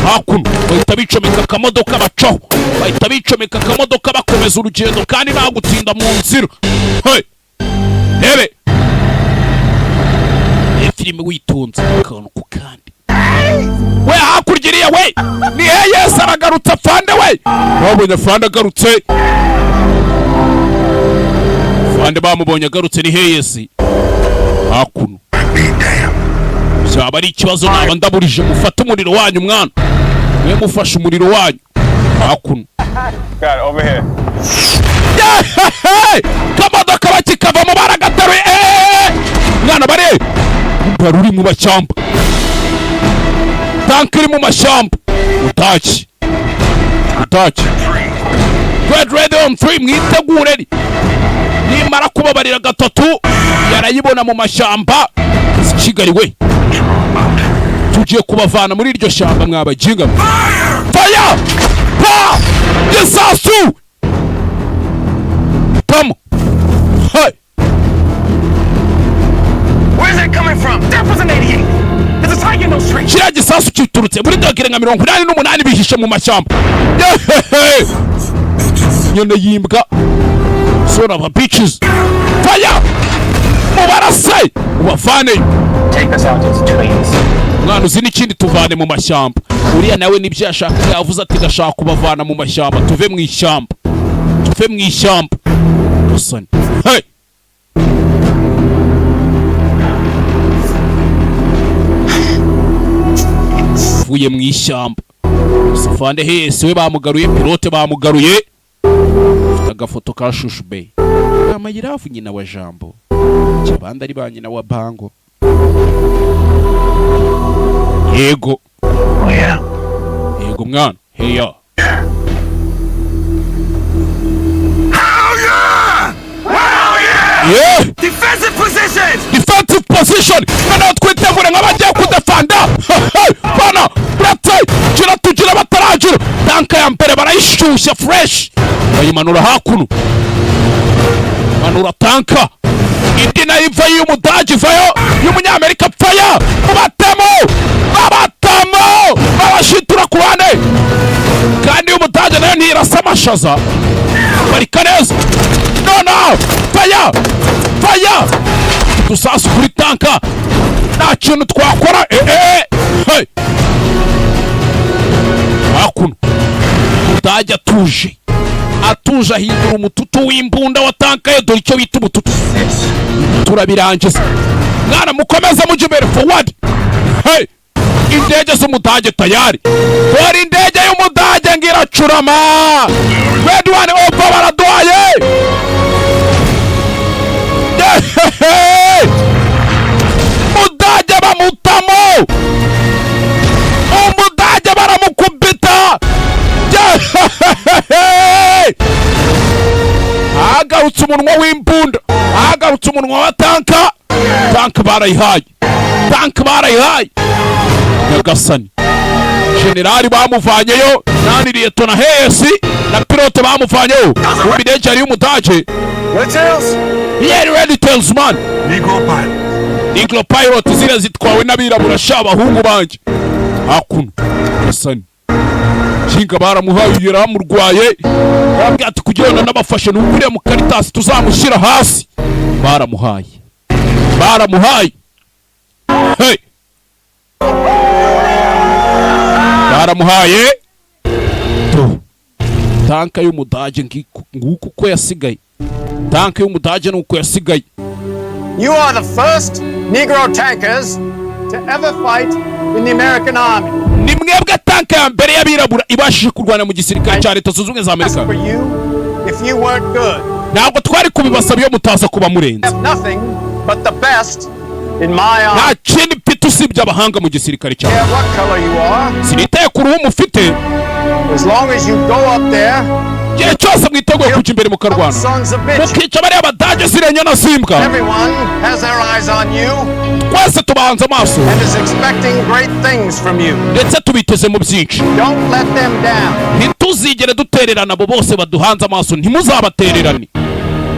S1: Hakuno. Bahita bicomeka akamodoka bacaho. Bahita bicomeka akamodoka bakomeza urugendo kandi nta gutinda mu nzira. Hey. Rebe. Filime witonze akantu ku kandi. We hakurya we. Ni Heyesi aragarutse afande we. Babonye afande agarutse. Afande bamubonye agarutse ni Heyesi. Hakuno. Byaba ari ikibazo naba ndaburije mufata umuriro wanyu mwana. We mufashe umuriro wanyu. Hakuno.
S8: Got it, over here.
S1: Kamodoka bakikava mu baragataruye. Mwana intambara uri mu mashyamba. Tanki iri mu mashyamba. Utaki. Get ready on 3, mwitegure. Nimara kubabarira gatatu yarayibona mu mashyamba. Kigali we. Tugiye kubavana muri iryo shyamba mwabajinga. Fire! Pa! Gisasu! Come. Hey.
S11: Where's it coming from? That was an 88. There's a tiger in those streets.
S1: Kiriya gisasu kiturutse muri dogere nka 88 bihishe mu mashyamba. Nyone yimbwa. Son of a bitches. Fire! Mubarase! Ubavane.
S11: Take us out as twins.
S1: Mwana uzi n'ikindi tuvane mu mashyamba. Uriya nawe nibyo yashaka yavuze ati ndashaka kubavana mu mashyamba. Tuve mu ishyamba. Listen. Hey! Vuye mu ishyamba. Safande hese we bamugaruye, pilote bamugaruye. Ufite agafoto ka Shushu Bey. Amayirafu nyina wa Jambo. Cyabanda ari ba nyina wa Bango. Yego.
S11: Oh yeah.
S1: Yego mwana. Hey ya. Yeah!
S11: Defensive
S1: position! Mana twitegure nk'abagiye kudefanda! Bana! Bratse! Gira tugira batarajura! Tanka ya mbere barayishyushya fresh! Bayimanura hakuno. Manura tanka! Indi nayo iva y'Umudage ivayo! y'Umunyamerika pfaya! Babatamo! Babashitura ku ruhande! Kandi y'Umudage nayo ntirasa amashaza! Barika neza! No! Fire! Dusasu kuri tanka! Nta kintu twakora! Hey! Hakuno! Umudage atuje ahindura umututu w'imbunda wa tanka ye, dore icyo bita umututu. Turabirangiza. Mwana mukomeza mujye imbere, forward! Hey! Indege z'Umudage tayari! Dore indege y'Umudage ngiracurama! Red one over baraduhaye! Umudage bamutamo! Umudage baramukubita! Agarutse umunwa w'imbunda, agarutse umunwa wa tanka. Tanka barayihaye. Nyagasani generali bamuvanyeyo, nani liyetona hesi na pilote bamuvanyeyo. Umudage ari y'Umudage. Ready tells man. Negro pilot zira zitwawe n'abirabura shabahungu banje. Hakuno. Nyagasani Kinga baramuhaye yaramurwaye. Bambwiye ati kugirana n'abafashe n'uburiye mu Caritas tuzamushyira hasi. Baramuhaye. Hey! Baramuhaye. Tanka y'Umudage nguko ko yasigaye. Tanka y'Umudage nuko yasigaye.
S4: You are the first Negro tankers to ever fight in the American Army.
S1: Ni mwebwe tanka ya mbere y'abirabura ibashije kurwana mu gisirikare cya Leta Zunze Ubumwe za Amerika.
S4: If you weren't good.
S1: Ntabwo twari kubibasaba iyo mutaza kuba murenze.
S4: Nothing but the best in my army.
S1: Nta kindi mfite usibye abahanga mu gisirikare cyawe.
S4: What color you are.
S1: Sinitaye ku ruhu mufite.
S4: As long as you go up there.
S1: Igihe cyose mwiteguye kujya imbere mukarwana. Mukica bariya Abadage zirenya na zimbwa.
S4: Everyone has their eyes on you.
S1: Twese tubahanze amaso.
S4: And is expecting great things from you.
S1: Ndetse tubiteze mu byinshi.
S4: Don't let them down.
S1: Ntituzigere dutererana abo bose baduhanze amaso, ntimuzabatererane.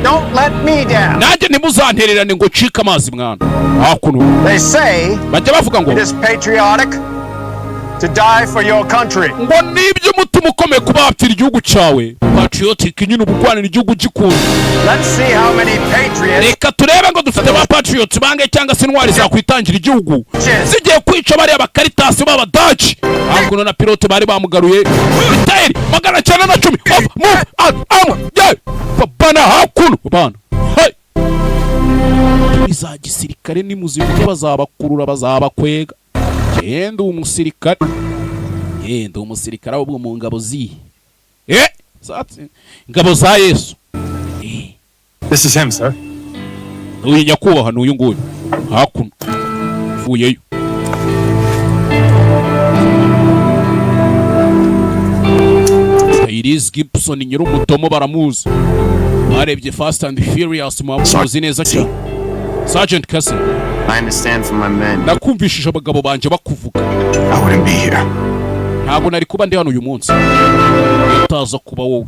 S4: Don't let me down.
S1: Nanjye ntimuzantererane ngo cika amazi mwana. Hakuno.
S4: They say
S1: bajya bavuga ngo
S4: it is patriotic to die for your country.
S1: Ngo nibyo umutima ukomeye kuba wapfira igihugu cyawe. Patriotic nyine ubugwanira igihugu gikunda.
S4: Let's see how many patriots.
S1: Reka turebe ngo dufite ba patriots bange cyangwa se intwari zakwitangira igihugu. Zigiye kwica bariya Caritas b'Abadage. Hakuno na pilote bari bamugaruye. Biteri 910. Move out. Yeah. Bana hakuno. Bana. Hey. Iza gisirikare ni muzimuke bazabakurura bazabakwega. Genda umusirikare. Genda umusirikare abo mu ngabo zihe. Ngabo za Yesu.
S5: This is him, sir.
S1: Uyu nyakubaha n'uyu nguyu. Hakuno. avuyeyo. Tyrese Gibson nyir'umudomo baramuzi, barebye Fast and Furious muzi neza cyane. Sergeant Cassie,
S12: I understand from my men.
S1: nakumvishije abagabo banje bakuvuga.
S2: I wouldn't be here.
S1: Ntabwo nari kuba ndi hano uyu munsi utaza kuba wowe.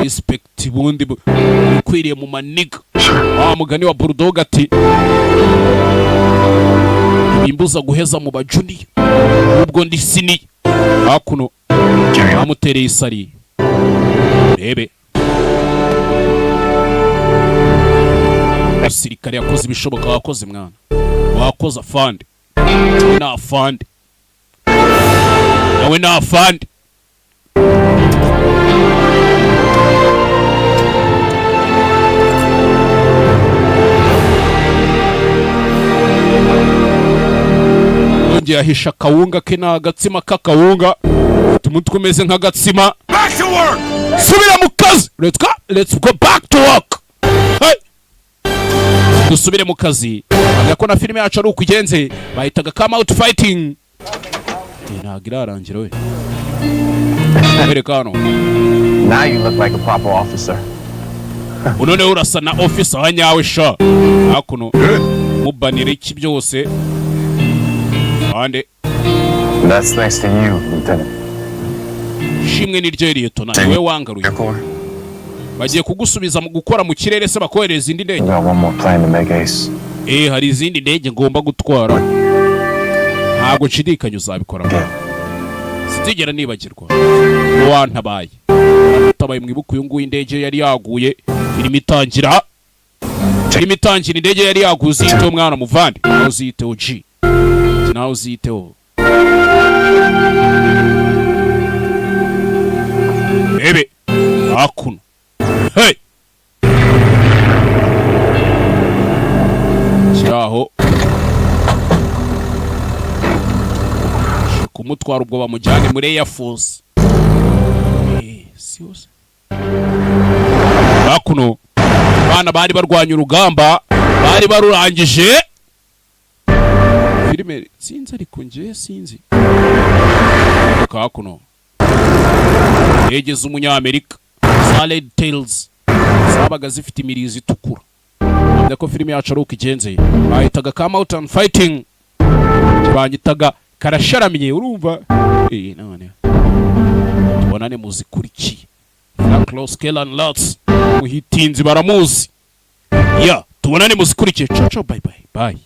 S1: Respect bundi ukwiriye mu maniga. Mugani wa Bulldog ati bimbuza guheza mu bajuni ubwo ndi sini hakuno amutereye isari. Rebe Sirikare yakoze ibishoboka, wakoze mwana, wakoze afande, na afande nawe na afande. Yongeye ahisha akawunga ke n'agatsima k'akawunga, umutwe umeze nk'agatsima.
S11: Back to work!
S1: Subira mu kazi! Let's go back to work! Hey! Dusubire mu kazi. Agako na filime yacu ari ukugenze bahitaga come out fighting. Ntabwo irarangira we. Americano.
S12: Now you look like a proper officer.
S1: Unone urasa na officer wa nyawe sha. Hakuno mubanire iki byose. Ande.
S12: That's thanks to you, Lieutenant.
S1: Shimwe ni ryo Lieutenant, we wangaruye. Bagiye kugusubiza mu gukora mu kirere se bakohereza indi ndege. Hari izindi ndege ngomba gutwara. Ntabwo nshidikanya uzabikora. Sitigera nibagirwa. Wantabaye. Tabaye mwibuka uyu nguyu indege yari yaguye. Filimi itangira. Filimi itangira indege yari yaguze ito mwana muvandi. Naho ziteho G. Naho ziteho. Ebe. Hakuno. Hey! Kiraho kumutwara ubwo bamujyane muri Air Force. Siose bakuno bana bari barwanya urugamba, bari barurangije. Filime sinzi ariko nje sinzi kakuno yegeze umunyamerika Salad Tales zabaga zifite imirizo itukura. Ndako filime yacu ari ukigenze bahitaga come out and fighting, banyitaga karasharamye. Urumva none tubonane muzikurikiye na Close Kellan Lots muhitinzi baramuzi. Tubonane muzikurikiye. Ciao, bye bye.